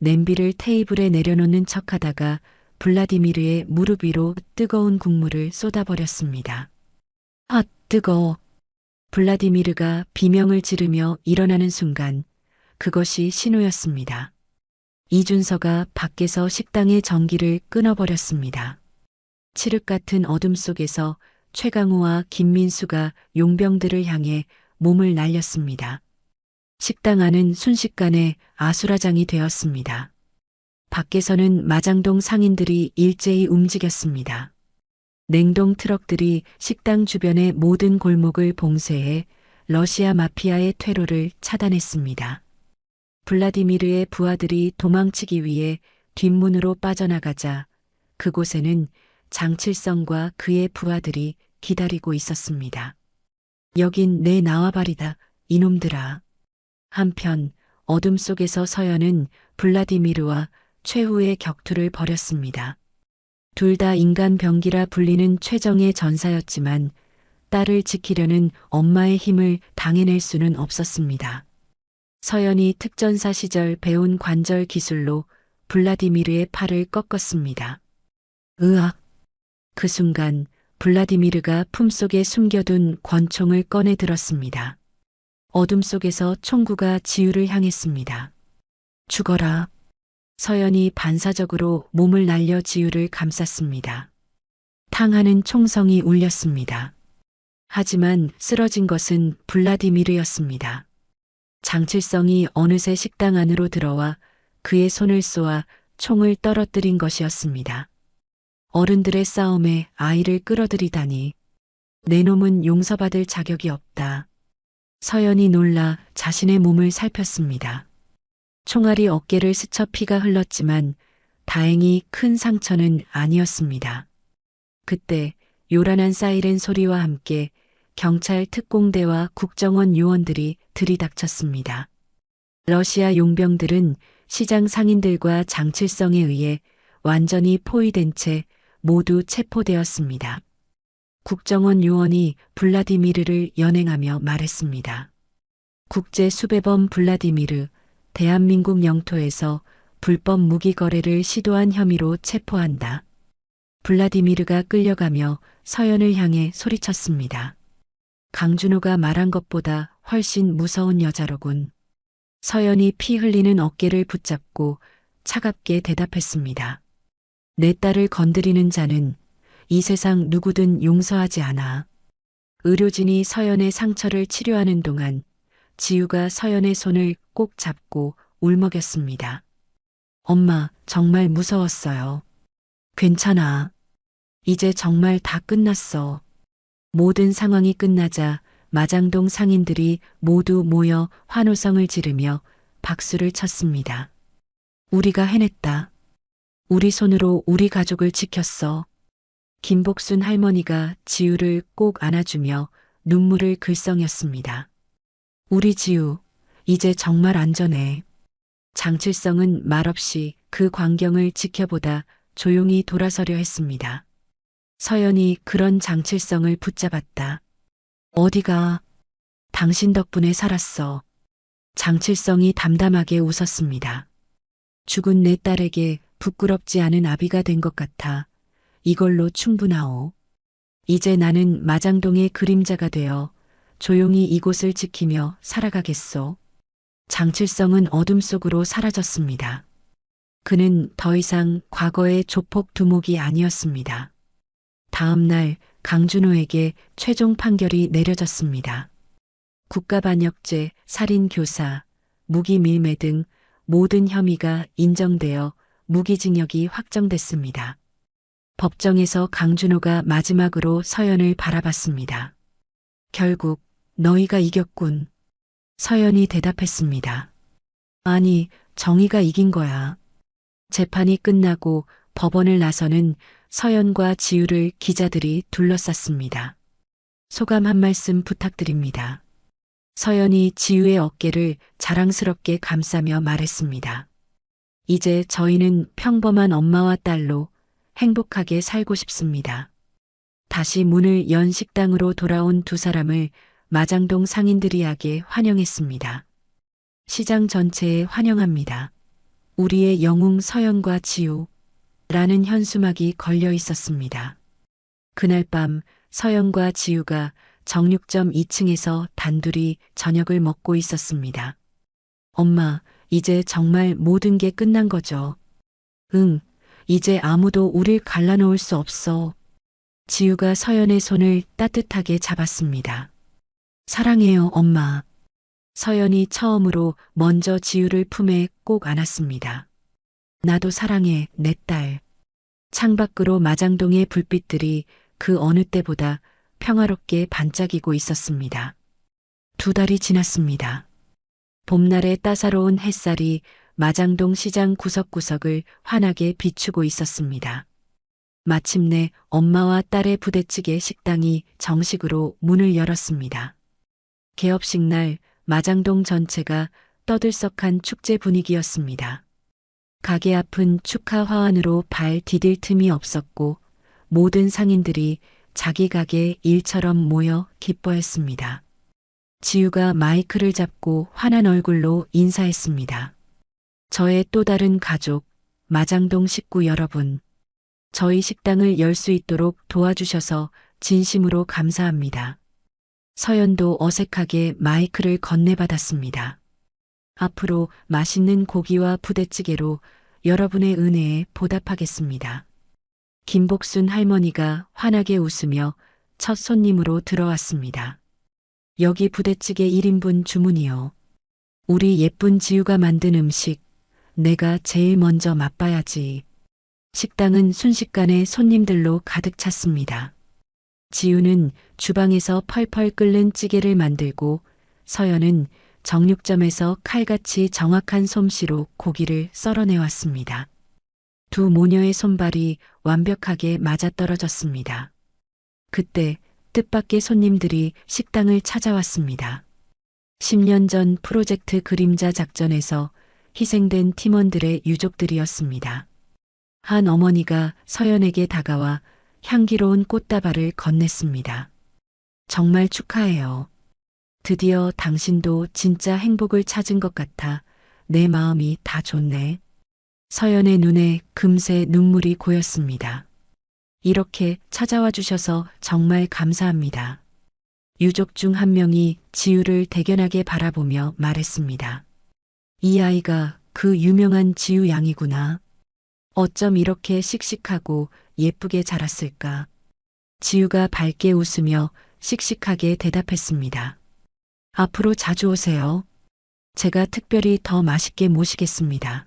냄비를 테이블에 내려놓는 척하다가 블라디미르의 무릎 위로 뜨거운 국물을 쏟아버렸습니다. 아, 뜨거워. 블라디미르가 비명을 지르며 일어나는 순간 그것이 신호였습니다. 이준서가 밖에서 식당의 전기를 끊어버렸습니다. 칠흑 같은 어둠 속에서 최강우와 김민수가 용병들을 향해 몸을 날렸습니다. 식당 안은 순식간에 아수라장이 되었습니다. 밖에서는 마장동 상인들이 일제히 움직였습니다. 냉동 트럭들이 식당 주변의 모든 골목을 봉쇄해 러시아 마피아의 퇴로를 차단했습니다. 블라디미르의 부하들이 도망치기 위해 뒷문으로 빠져나가자 그곳에는 장칠성과 그의 부하들이 기다리고 있었습니다. 여긴 내 나와바리다, 이놈들아. 한편 어둠 속에서 서연은 블라디미르와 최후의 격투를 벌였습니다. 둘 다 인간 병기라 불리는 최정의 전사였지만 딸을 지키려는 엄마의 힘을 당해낼 수는 없었습니다. 서연이 특전사 시절 배운 관절 기술로 블라디미르의 팔을 꺾었습니다. 으악! 그 순간 블라디미르가 품속에 숨겨둔 권총을 꺼내 들었습니다. 어둠 속에서 총구가 지우를 향했습니다. 죽어라. 서연이 반사적으로 몸을 날려 지우를 감쌌습니다. 탕하는 총성이 울렸습니다. 하지만 쓰러진 것은 블라디미르였습니다. 장칠성이 어느새 식당 안으로 들어와 그의 손을 쏘아 총을 떨어뜨린 것이었습니다. 어른들의 싸움에 아이를 끌어들이다니. 내 놈은 용서받을 자격이 없다. 서연이 놀라 자신의 몸을 살폈습니다. 총알이 어깨를 스쳐 피가 흘렀지만 다행히 큰 상처는 아니었습니다. 그때 요란한 사이렌 소리와 함께 경찰 특공대와 국정원 요원들이 들이닥쳤습니다. 러시아 용병들은 시장 상인들과 장칠성에 의해 완전히 포위된 채 모두 체포되었습니다. 국정원 요원이 블라디미르를 연행하며 말했습니다. 국제 수배범 블라디미르, 대한민국 영토에서 불법 무기 거래를 시도한 혐의로 체포한다. 블라디미르가 끌려가며 서연을 향해 소리쳤습니다. 강준호가 말한 것보다 훨씬 무서운 여자로군. 서연이 피 흘리는 어깨를 붙잡고 차갑게 대답했습니다. 내 딸을 건드리는 자는 이 세상 누구든 용서하지 않아. 의료진이 서연의 상처를 치료하는 동안 지우가 서연의 손을 꼭 잡고 울먹였습니다. 엄마, 정말 무서웠어요. 괜찮아. 이제 정말 다 끝났어. 모든 상황이 끝나자 마장동 상인들이 모두 모여 환호성을 지르며 박수를 쳤습니다. 우리가 해냈다. 우리 손으로 우리 가족을 지켰어. 김복순 할머니가 지우를 꼭 안아주며 눈물을 글썽였습니다. 우리 지우, 이제 정말 안전해. 장칠성은 말없이 그 광경을 지켜보다 조용히 돌아서려 했습니다. 서연이 그런 장칠성을 붙잡았다. 어디가? 당신 덕분에 살았어. 장칠성이 담담하게 웃었습니다. 죽은 내 딸에게 부끄럽지 않은 아비가 된 것 같아. 이걸로 충분하오. 이제 나는 마장동의 그림자가 되어 조용히 이곳을 지키며 살아가겠소. 장칠성은 어둠 속으로 사라졌습니다. 그는 더 이상 과거의 조폭 두목이 아니었습니다. 다음 날 강준호에게 최종 판결이 내려졌습니다. 국가반역죄, 살인교사, 무기밀매 등 모든 혐의가 인정되어 무기징역이 확정됐습니다. 법정에서 강준호가 마지막으로 서연을 바라봤습니다. 결국 너희가 이겼군. 서연이 대답했습니다. 아니, 정의가 이긴 거야. 재판이 끝나고 법원을 나서는 서연과 지우를 기자들이 둘러쌌습니다. 소감 한 말씀 부탁드립니다. 서연이 지우의 어깨를 자랑스럽게 감싸며 말했습니다. 이제 저희는 평범한 엄마와 딸로 행복하게 살고 싶습니다. 다시 문을 연 식당으로 돌아온 두 사람을 마장동 상인들이하게 환영했습니다. 시장 전체에 환영합니다. 우리의 영웅 서연과 지우라는 현수막이 걸려 있었습니다. 그날 밤 서연과 지우가 정육점 2층에서 단둘이 저녁을 먹고 있었습니다. 엄마, 이제 정말 모든 게 끝난 거죠. 응, 이제 아무도 우릴 갈라놓을 수 없어. 지우가 서연의 손을 따뜻하게 잡았습니다. 사랑해요, 엄마. 서연이 처음으로 먼저 지우를 품에 꼭 안았습니다. 나도 사랑해, 내 딸. 창밖으로 마장동의 불빛들이 그 어느 때보다 평화롭게 반짝이고 있었습니다. 두 달이 지났습니다. 봄날의 따사로운 햇살이 마장동 시장 구석구석을 환하게 비추고 있었습니다. 마침내 엄마와 딸의 부대찌개 식당이 정식으로 문을 열었습니다. 개업식 날 마장동 전체가 떠들썩한 축제 분위기였습니다. 가게 앞은 축하 화환으로 발 디딜 틈이 없었고 모든 상인들이 자기 가게 일처럼 모여 기뻐했습니다. 지우가 마이크를 잡고 환한 얼굴로 인사했습니다. 저의 또 다른 가족, 마장동 식구 여러분. 저희 식당을 열 수 있도록 도와주셔서 진심으로 감사합니다. 서연도 어색하게 마이크를 건네받았습니다. 앞으로 맛있는 고기와 부대찌개로 여러분의 은혜에 보답하겠습니다. 김복순 할머니가 환하게 웃으며 첫 손님으로 들어왔습니다. 여기 부대찌개 1인분 주문이요. 우리 예쁜 지우가 만든 음식, 내가 제일 먼저 맛봐야지. 식당은 순식간에 손님들로 가득 찼습니다. 지우는 주방에서 펄펄 끓는 찌개를 만들고 서연은 정육점에서 칼같이 정확한 솜씨로 고기를 썰어내왔습니다. 두 모녀의 손발이 완벽하게 맞아떨어졌습니다. 그때 뜻밖의 손님들이 식당을 찾아왔습니다. 10년 전 프로젝트 그림자 작전에서 희생된 팀원들의 유족들이었습니다. 한 어머니가 서연에게 다가와 향기로운 꽃다발을 건넸습니다. 정말 축하해요. 드디어 당신도 진짜 행복을 찾은 것 같아 내 마음이 다 좋네. 서연의 눈에 금세 눈물이 고였습니다. 이렇게 찾아와 주셔서 정말 감사합니다. 유족 중 한 명이 지우를 대견하게 바라보며 말했습니다. 이 아이가 그 유명한 지우 양이구나. 어쩜 이렇게 씩씩하고 예쁘게 자랐을까. 지우가 밝게 웃으며 씩씩하게 대답했습니다. 앞으로 자주 오세요. 제가 특별히 더 맛있게 모시겠습니다.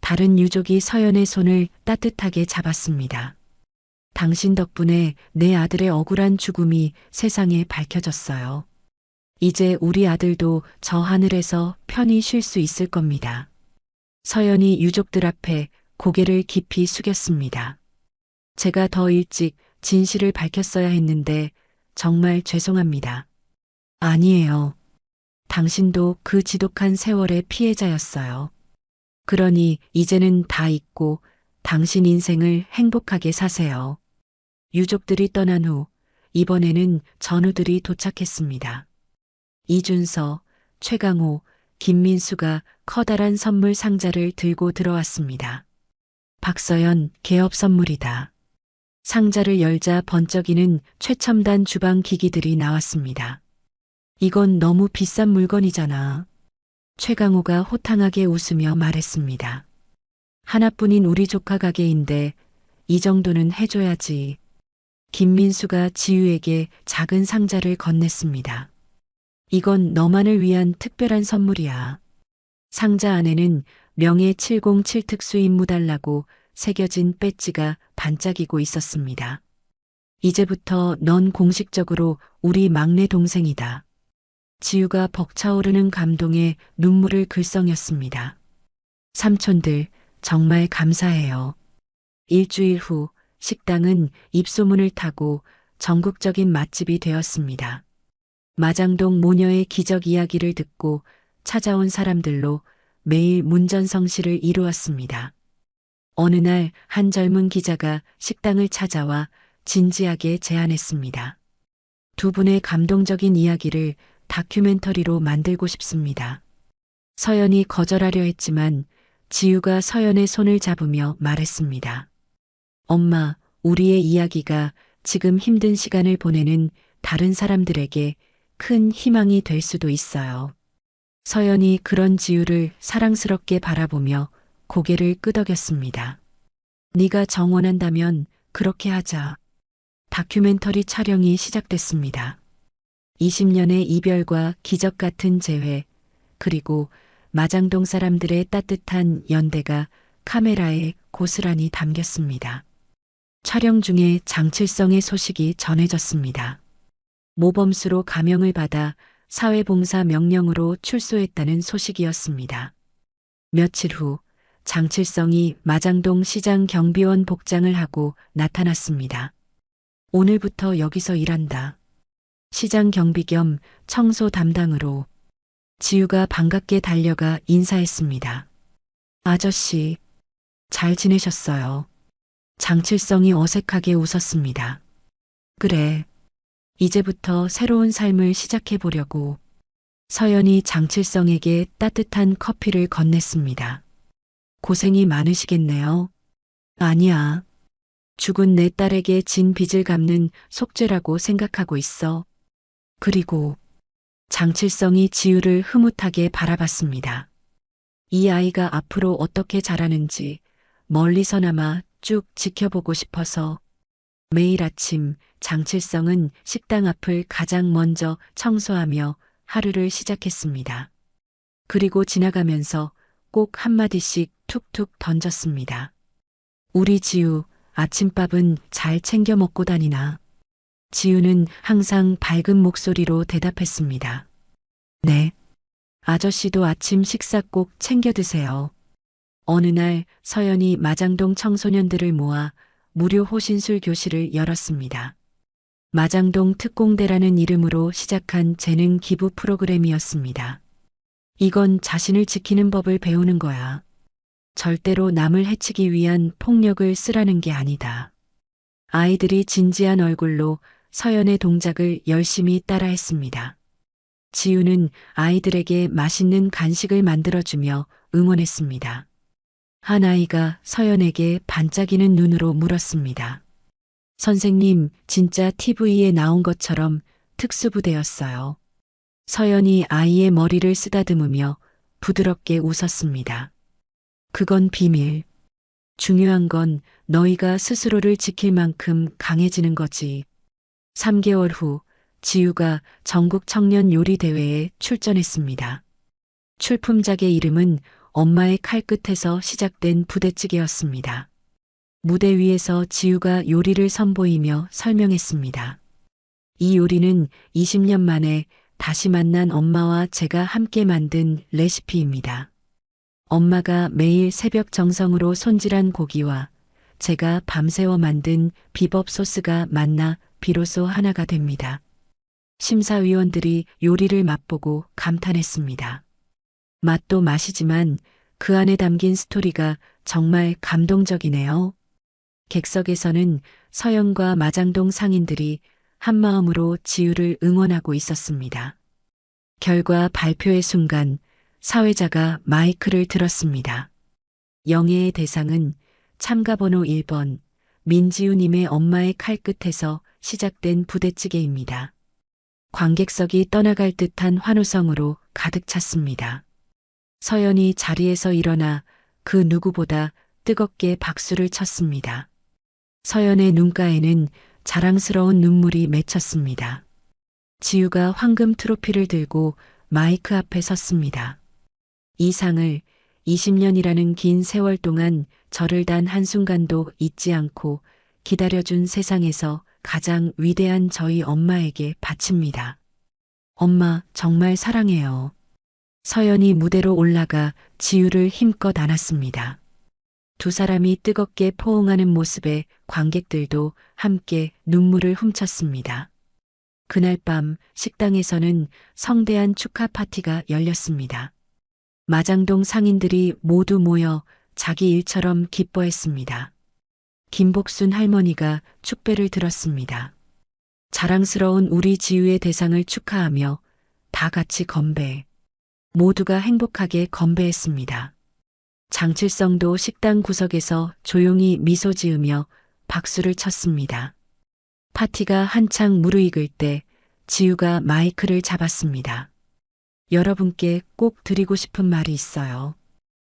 다른 유족이 서연의 손을 따뜻하게 잡았습니다. 당신 덕분에 내 아들의 억울한 죽음이 세상에 밝혀졌어요. 이제 우리 아들도 저 하늘에서 편히 쉴 수 있을 겁니다. 서연이 유족들 앞에 고개를 깊이 숙였습니다. 제가 더 일찍 진실을 밝혔어야 했는데 정말 죄송합니다. 아니에요. 당신도 그 지독한 세월의 피해자였어요. 그러니 이제는 다 잊고 당신 인생을 행복하게 사세요. 유족들이 떠난 후 이번에는 전우들이 도착했습니다. 이준서, 최강호, 김민수가 커다란 선물 상자를 들고 들어왔습니다. 박서연, 개업 선물이다. 상자를 열자 번쩍이는 최첨단 주방 기기들이 나왔습니다. 이건 너무 비싼 물건이잖아. 최강호가 호탕하게 웃으며 말했습니다. 하나뿐인 우리 조카 가게인데 이 정도는 해줘야지. 김민수가 지우에게 작은 상자를 건넸습니다. 이건 너만을 위한 특별한 선물이야. 상자 안에는 명예 707 특수 임무 달라고 새겨진 배지가 반짝이고 있었습니다. 이제부터 넌 공식적으로 우리 막내 동생이다. 지우가 벅차오르는 감동에 눈물을 글썽였습니다. 삼촌들, 정말 감사해요. 일주일 후 식당은 입소문을 타고 전국적인 맛집이 되었습니다. 마장동 모녀의 기적 이야기를 듣고 찾아온 사람들로 매일 문전성시를 이루었습니다. 어느 날 한 젊은 기자가 식당을 찾아와 진지하게 제안했습니다. 두 분의 감동적인 이야기를 다큐멘터리로 만들고 싶습니다. 서연이 거절하려 했지만 지우가 서연의 손을 잡으며 말했습니다. 엄마, 우리의 이야기가 지금 힘든 시간을 보내는 다른 사람들에게 큰 희망이 될 수도 있어요. 서연이 그런 지우를 사랑스럽게 바라보며 고개를 끄덕였습니다. 네가 정원한다면 그렇게 하자. 다큐멘터리 촬영이 시작됐습니다. 20년의 이별과 기적 같은 재회, 그리고 마장동 사람들의 따뜻한 연대가 카메라에 고스란히 담겼습니다. 촬영 중에 장칠성의 소식이 전해졌습니다. 모범수로 감형을 받아 사회봉사 명령으로 출소했다는 소식이었습니다. 며칠 후 장칠성이 마장동 시장 경비원 복장을 하고 나타났습니다. 오늘부터 여기서 일한다. 시장 경비 겸 청소 담당으로. 지우가 반갑게 달려가 인사했습니다. 아저씨, 잘 지내셨어요? 장칠성이 어색하게 웃었습니다. 그래. 이제부터 새로운 삶을 시작해 보려고. 서연이 장칠성에게 따뜻한 커피를 건넸습니다. 고생이 많으시겠네요. 아니야. 죽은 내 딸에게 진 빚을 갚는 속죄라고 생각하고 있어. 그리고 장칠성이 지우를 흐뭇하게 바라봤습니다. 이 아이가 앞으로 어떻게 자라는지 멀리서나마 쭉 지켜보고 싶어서. 매일 아침 장칠성은 식당 앞을 가장 먼저 청소하며 하루를 시작했습니다. 그리고 지나가면서 꼭 한마디씩 툭툭 던졌습니다. 우리 지우, 아침밥은 잘 챙겨 먹고 다니나? 지우는 항상 밝은 목소리로 대답했습니다. 네. 아저씨도 아침 식사 꼭 챙겨 드세요. 어느 날 서연이 마장동 청소년들을 모아 무료 호신술 교실을 열었습니다. 마장동 특공대라는 이름으로 시작한 재능 기부 프로그램이었습니다. 이건 자신을 지키는 법을 배우는 거야. 절대로 남을 해치기 위한 폭력을 쓰라는 게 아니다. 아이들이 진지한 얼굴로 서연의 동작을 열심히 따라했습니다. 지우는 아이들에게 맛있는 간식을 만들어주며 응원했습니다. 한 아이가 서연에게 반짝이는 눈으로 물었습니다. 선생님, 진짜 TV에 나온 것처럼 특수부대였어요. 서연이 아이의 머리를 쓰다듬으며 부드럽게 웃었습니다. 그건 비밀. 중요한 건 너희가 스스로를 지킬 만큼 강해지는 거지. 3개월 후 지우가 전국 청년 요리 대회에 출전했습니다. 출품작의 이름은 엄마의 칼끝에서 시작된 부대찌개였습니다. 무대 위에서 지우가 요리를 선보이며 설명했습니다. 이 요리는 20년 만에 다시 만난 엄마와 제가 함께 만든 레시피입니다. 엄마가 매일 새벽 정성으로 손질한 고기와 제가 밤새워 만든 비법 소스가 만나 비로소 하나가 됩니다. 심사위원들이 요리를 맛보고 감탄했습니다. 맛도 맛이지만 그 안에 담긴 스토리가 정말 감동적이네요. 객석에서는 서연과 마장동 상인들이 한마음으로 지우를 응원하고 있었습니다. 결과 발표의 순간 사회자가 마이크를 들었습니다. 영예의 대상은 참가번호 1번 민지우님의 엄마의 칼끝에서 시작된 부대찌개입니다. 관객석이 떠나갈 듯한 환호성으로 가득 찼습니다. 서연이 자리에서 일어나 그 누구보다 뜨겁게 박수를 쳤습니다. 서연의 눈가에는 자랑스러운 눈물이 맺혔습니다. 지우가 황금 트로피를 들고 마이크 앞에 섰습니다. 이 상을 20년이라는 긴 세월 동안 저를 단 한순간도 잊지 않고 기다려준 세상에서 가장 위대한 저희 엄마에게 바칩니다. 엄마, 정말 사랑해요. 서연이 무대로 올라가 지우를 힘껏 안았습니다. 두 사람이 뜨겁게 포옹하는 모습에 관객들도 함께 눈물을 훔쳤습니다. 그날 밤 식당에서는 성대한 축하 파티가 열렸습니다. 마장동 상인들이 모두 모여 자기 일처럼 기뻐했습니다. 김복순 할머니가 축배를 들었습니다. 자랑스러운 우리 지우의 대상을 축하하며 다 같이 건배. 모두가 행복하게 건배했습니다. 장칠성도 식당 구석에서 조용히 미소 지으며 박수를 쳤습니다. 파티가 한창 무르익을 때 지우가 마이크를 잡았습니다. 여러분께 꼭 드리고 싶은 말이 있어요.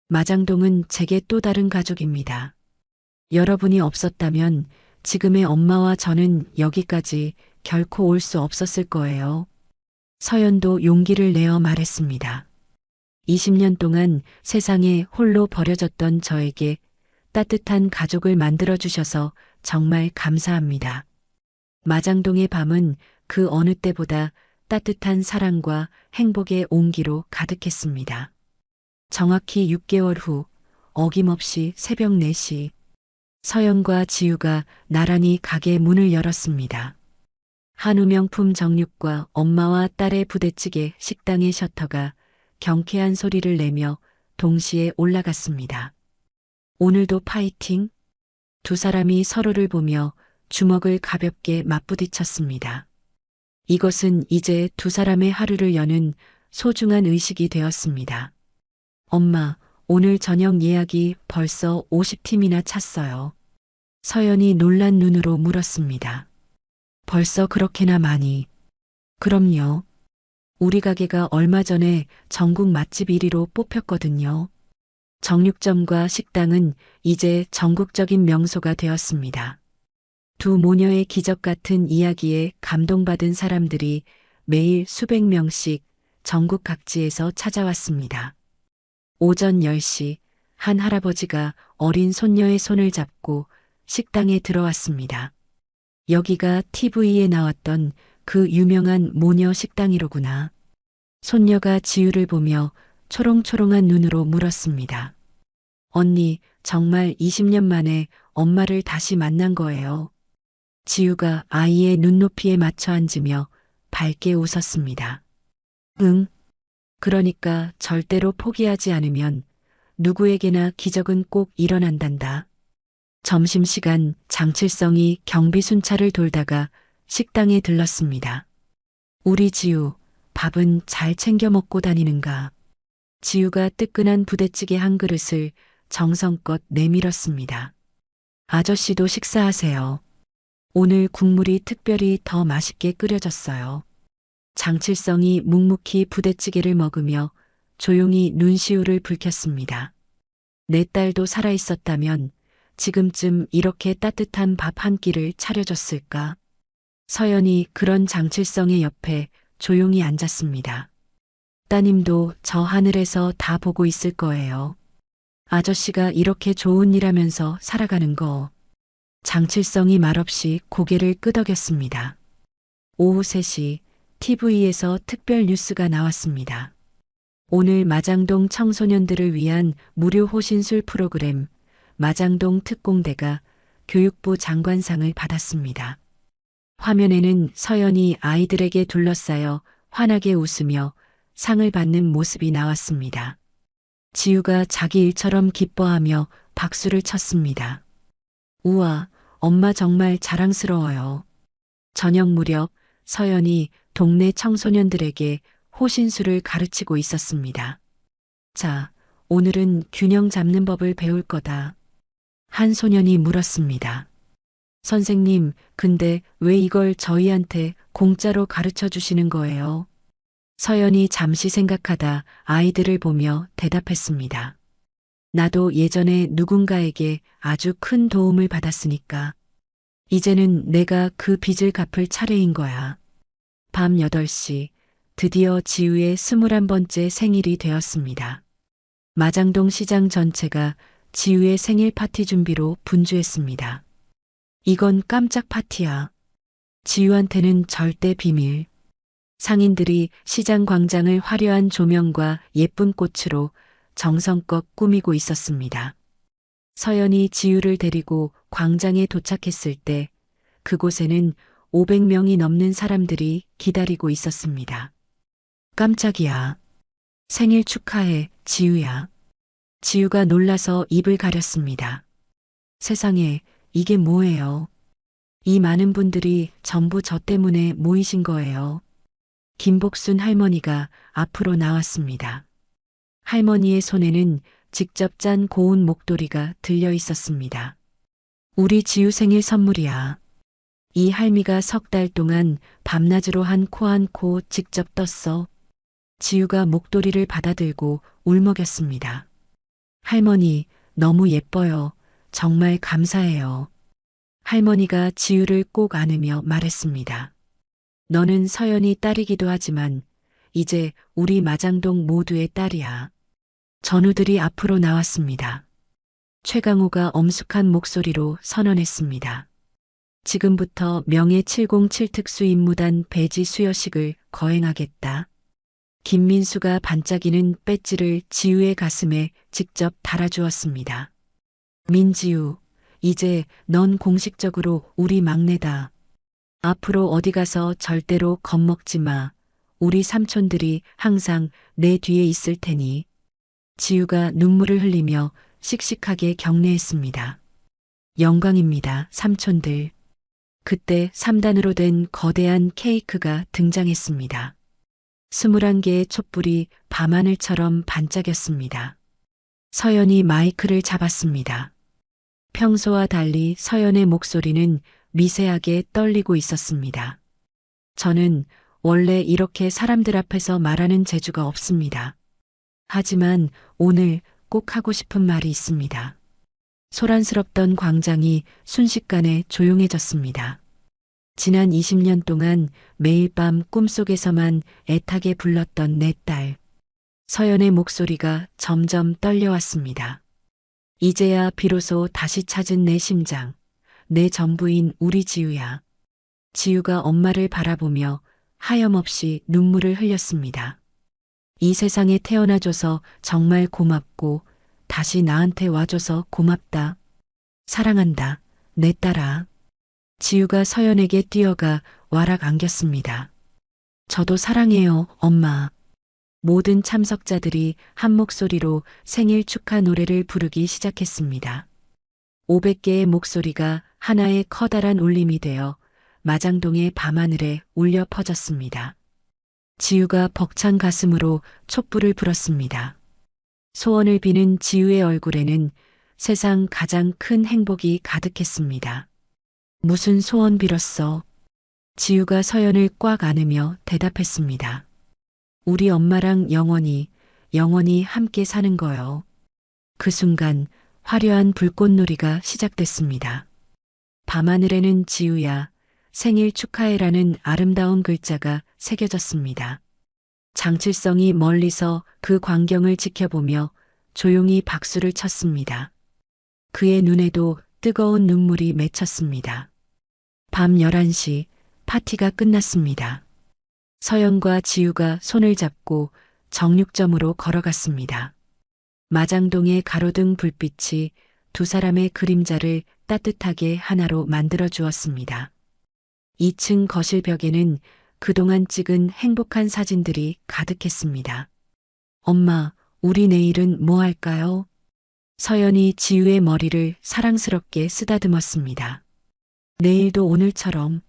마장동은 제게 또 다른 가족입니다. 여러분이 없었다면 지금의 엄마와 저는 여기까지 결코 올 수 없었을 거예요. 서연도 용기를 내어 말했습니다. 20년 동안 세상에 홀로 버려졌던 저에게 따뜻한 가족을 만들어주셔서 정말 감사합니다. 마장동의 밤은 그 어느 때보다 따뜻한 사랑과 행복의 온기로 가득했습니다. 정확히 6개월 후 어김없이 새벽 4시 서연과 지우가 나란히 가게 문을 열었습니다. 한우 명품 정육과 엄마와 딸의 부대찌개 식당의 셔터가 경쾌한 소리를 내며 동시에 올라갔습니다. 오늘도 파이팅! 두 사람이 서로를 보며 주먹을 가볍게 맞부딪혔습니다. 이것은 이제 두 사람의 하루를 여는 소중한 의식이 되었습니다. 엄마, 오늘 저녁 예약이 벌써 50팀이나 찼어요. 서연이 놀란 눈으로 물었습니다. 벌써 그렇게나 많이? 그럼요. 우리 가게가 얼마 전에 전국 맛집 1위로 뽑혔거든요. 정육점과 식당은 이제 전국적인 명소가 되었습니다. 두 모녀의 기적 같은 이야기에 감동받은 사람들이 매일 수백 명씩 전국 각지에서 찾아왔습니다. 오전 10시 한 할아버지가 어린 손녀의 손을 잡고 식당에 들어왔습니다. 여기가 TV에 나왔던 그 유명한 모녀 식당이로구나. 손녀가 지우를 보며 초롱초롱한 눈으로 물었습니다. 언니, 정말 20년 만에 엄마를 다시 만난 거예요. 지우가 아이의 눈높이에 맞춰 앉으며 밝게 웃었습니다. 응. 그러니까 절대로 포기하지 않으면 누구에게나 기적은 꼭 일어난단다. 점심시간 장칠성이 경비 순찰을 돌다가 식당에 들렀습니다. 우리 지우, 밥은 잘 챙겨 먹고 다니는가? 지우가 뜨끈한 부대찌개 한 그릇을 정성껏 내밀었습니다. 아저씨도 식사하세요. 오늘 국물이 특별히 더 맛있게 끓여졌어요. 장칠성이 묵묵히 부대찌개를 먹으며 조용히 눈시울을 붉혔습니다. 내 딸도 살아있었다면 지금쯤 이렇게 따뜻한 밥 한 끼를 차려줬을까? 서연이 그런 장칠성의 옆에 조용히 앉았습니다. 따님도 저 하늘에서 다 보고 있을 거예요. 아저씨가 이렇게 좋은 일 하면서 살아가는 거. 장칠성이 말없이 고개를 끄덕였습니다. 오후 3시 TV에서 특별 뉴스가 나왔습니다. 오늘 마장동 청소년들을 위한 무료 호신술 프로그램 마장동 특공대가 교육부 장관상을 받았습니다. 화면에는 서연이 아이들에게 둘러싸여 환하게 웃으며 상을 받는 모습이 나왔습니다. 지우가 자기 일처럼 기뻐하며 박수를 쳤습니다. 우와, 엄마 정말 자랑스러워요. 저녁 무렵 서연이 동네 청소년들에게 호신술을 가르치고 있었습니다. 자, 오늘은 균형 잡는 법을 배울 거다. 한 소년이 물었습니다. 선생님, 근데 왜 이걸 저희한테 공짜로 가르쳐 주시는 거예요? 서연이 잠시 생각하다 아이들을 보며 대답했습니다. 나도 예전에 누군가에게 아주 큰 도움을 받았으니까. 이제는 내가 그 빚을 갚을 차례인 거야. 밤 8시, 드디어 지우의 21번째 생일이 되었습니다. 마장동 시장 전체가 지우의 생일 파티 준비로 분주했습니다. 이건 깜짝 파티야. 지유한테는 절대 비밀. 상인들이 시장 광장을 화려한 조명과 예쁜 꽃으로 정성껏 꾸미고 있었습니다. 서연이 지유를 데리고 광장에 도착했을 때 그곳에는 500명이 넘는 사람들이 기다리고 있었습니다. 깜짝이야. 생일 축하해, 지유야. 지유가 놀라서 입을 가렸습니다. 세상에, 이게 뭐예요? 이 많은 분들이 전부 저 때문에 모이신 거예요. 김복순 할머니가 앞으로 나왔습니다. 할머니의 손에는 직접 짠 고운 목도리가 들려 있었습니다. 우리 지유 생일 선물이야. 이 할미가 석 달 동안 밤낮으로 한 코 한 코 직접 떴어. 지유가 목도리를 받아들고 울먹였습니다. 할머니, 너무 예뻐요. 정말 감사해요. 할머니가 지유를 꼭 안으며 말했습니다. 너는 서연이 딸이기도 하지만 이제 우리 마장동 모두의 딸이야. 전우들이 앞으로 나왔습니다. 최강호가 엄숙한 목소리로 선언했습니다. 지금부터 명예 707 특수임무단 배지 수여식을 거행하겠다. 김민수가 반짝이는 배지를 지유의 가슴에 직접 달아주었습니다. 민지유, 이제 넌 공식적으로 우리 막내다. 앞으로 어디 가서 절대로 겁먹지 마. 우리 삼촌들이 항상 내 뒤에 있을 테니. 지유가 눈물을 흘리며 씩씩하게 격려했습니다. 영광입니다, 삼촌들. 그때 3단으로 된 거대한 케이크가 등장했습니다. 21개의 촛불이 밤하늘처럼 반짝였습니다. 서연이 마이크를 잡았습니다. 평소와 달리 서연의 목소리는 미세하게 떨리고 있었습니다. 저는 원래 이렇게 사람들 앞에서 말하는 재주가 없습니다. 하지만 오늘 꼭 하고 싶은 말이 있습니다. 소란스럽던 광장이 순식간에 조용해졌습니다. 지난 20년 동안 매일 밤 꿈속에서만 애타게 불렀던 내 딸. 서연의 목소리가 점점 떨려왔습니다. 이제야 비로소 다시 찾은 내 심장, 내 전부인 우리 지유야. 지유가 엄마를 바라보며 하염없이 눈물을 흘렸습니다. 이 세상에 태어나줘서 정말 고맙고 다시 나한테 와줘서 고맙다. 사랑한다, 내 딸아. 지유가 서연에게 뛰어가 와락 안겼습니다. 저도 사랑해요, 엄마. 모든 참석자들이 한 목소리로 생일 축하 노래를 부르기 시작했습니다. 500개의 목소리가 하나의 커다란 울림이 되어 마장동의 밤하늘에 울려 퍼졌습니다. 지유가 벅찬 가슴으로 촛불을 불었습니다. 소원을 비는 지유의 얼굴에는 세상 가장 큰 행복이 가득했습니다. 무슨 소원 빌었어? 지유가 서연을 꽉 안으며 대답했습니다. 우리 엄마랑 영원히 함께 사는 거요. 그 순간 화려한 불꽃놀이가 시작됐습니다. 밤하늘에는 지유야, 생일 축하해라는 아름다운 글자가 새겨졌습니다. 장칠성이 멀리서 그 광경을 지켜보며 조용히 박수를 쳤습니다. 그의 눈에도 뜨거운 눈물이 맺혔습니다. 밤 11시 파티가 끝났습니다. 서연과 지유가 손을 잡고 정육점으로 걸어갔습니다. 마장동의 가로등 불빛이 두 사람의 그림자를 따뜻하게 하나로 만들어 주었습니다. 2층 거실 벽에는 그동안 찍은 행복한 사진들이 가득했습니다. 엄마, 우리 내일은 뭐 할까요? 서연이 지유의 머리를 사랑스럽게 쓰다듬었습니다. 내일도 오늘처럼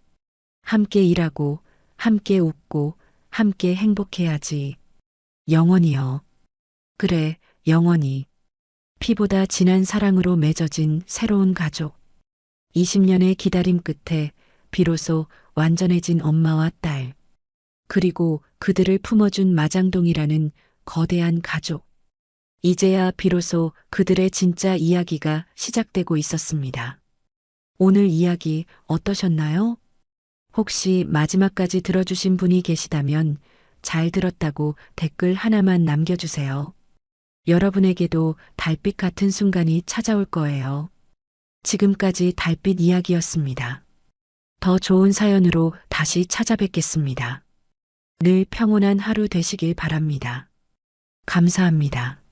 함께 일하고 함께 웃고 함께 행복해야지. 영원히요. 그래, 영원히. 피보다 진한 사랑으로 맺어진 새로운 가족. 20년의 기다림 끝에 비로소 완전해진 엄마와 딸. 그리고 그들을 품어준 마장동이라는 거대한 가족. 이제야 비로소 그들의 진짜 이야기가 시작되고 있었습니다. 오늘 이야기 어떠셨나요? 혹시 마지막까지 들어주신 분이 계시다면 잘 들었다고 댓글 하나만 남겨주세요. 여러분에게도 달빛 같은 순간이 찾아올 거예요. 지금까지 달빛 이야기였습니다. 더 좋은 사연으로 다시 찾아뵙겠습니다. 늘 평온한 하루 되시길 바랍니다. 감사합니다.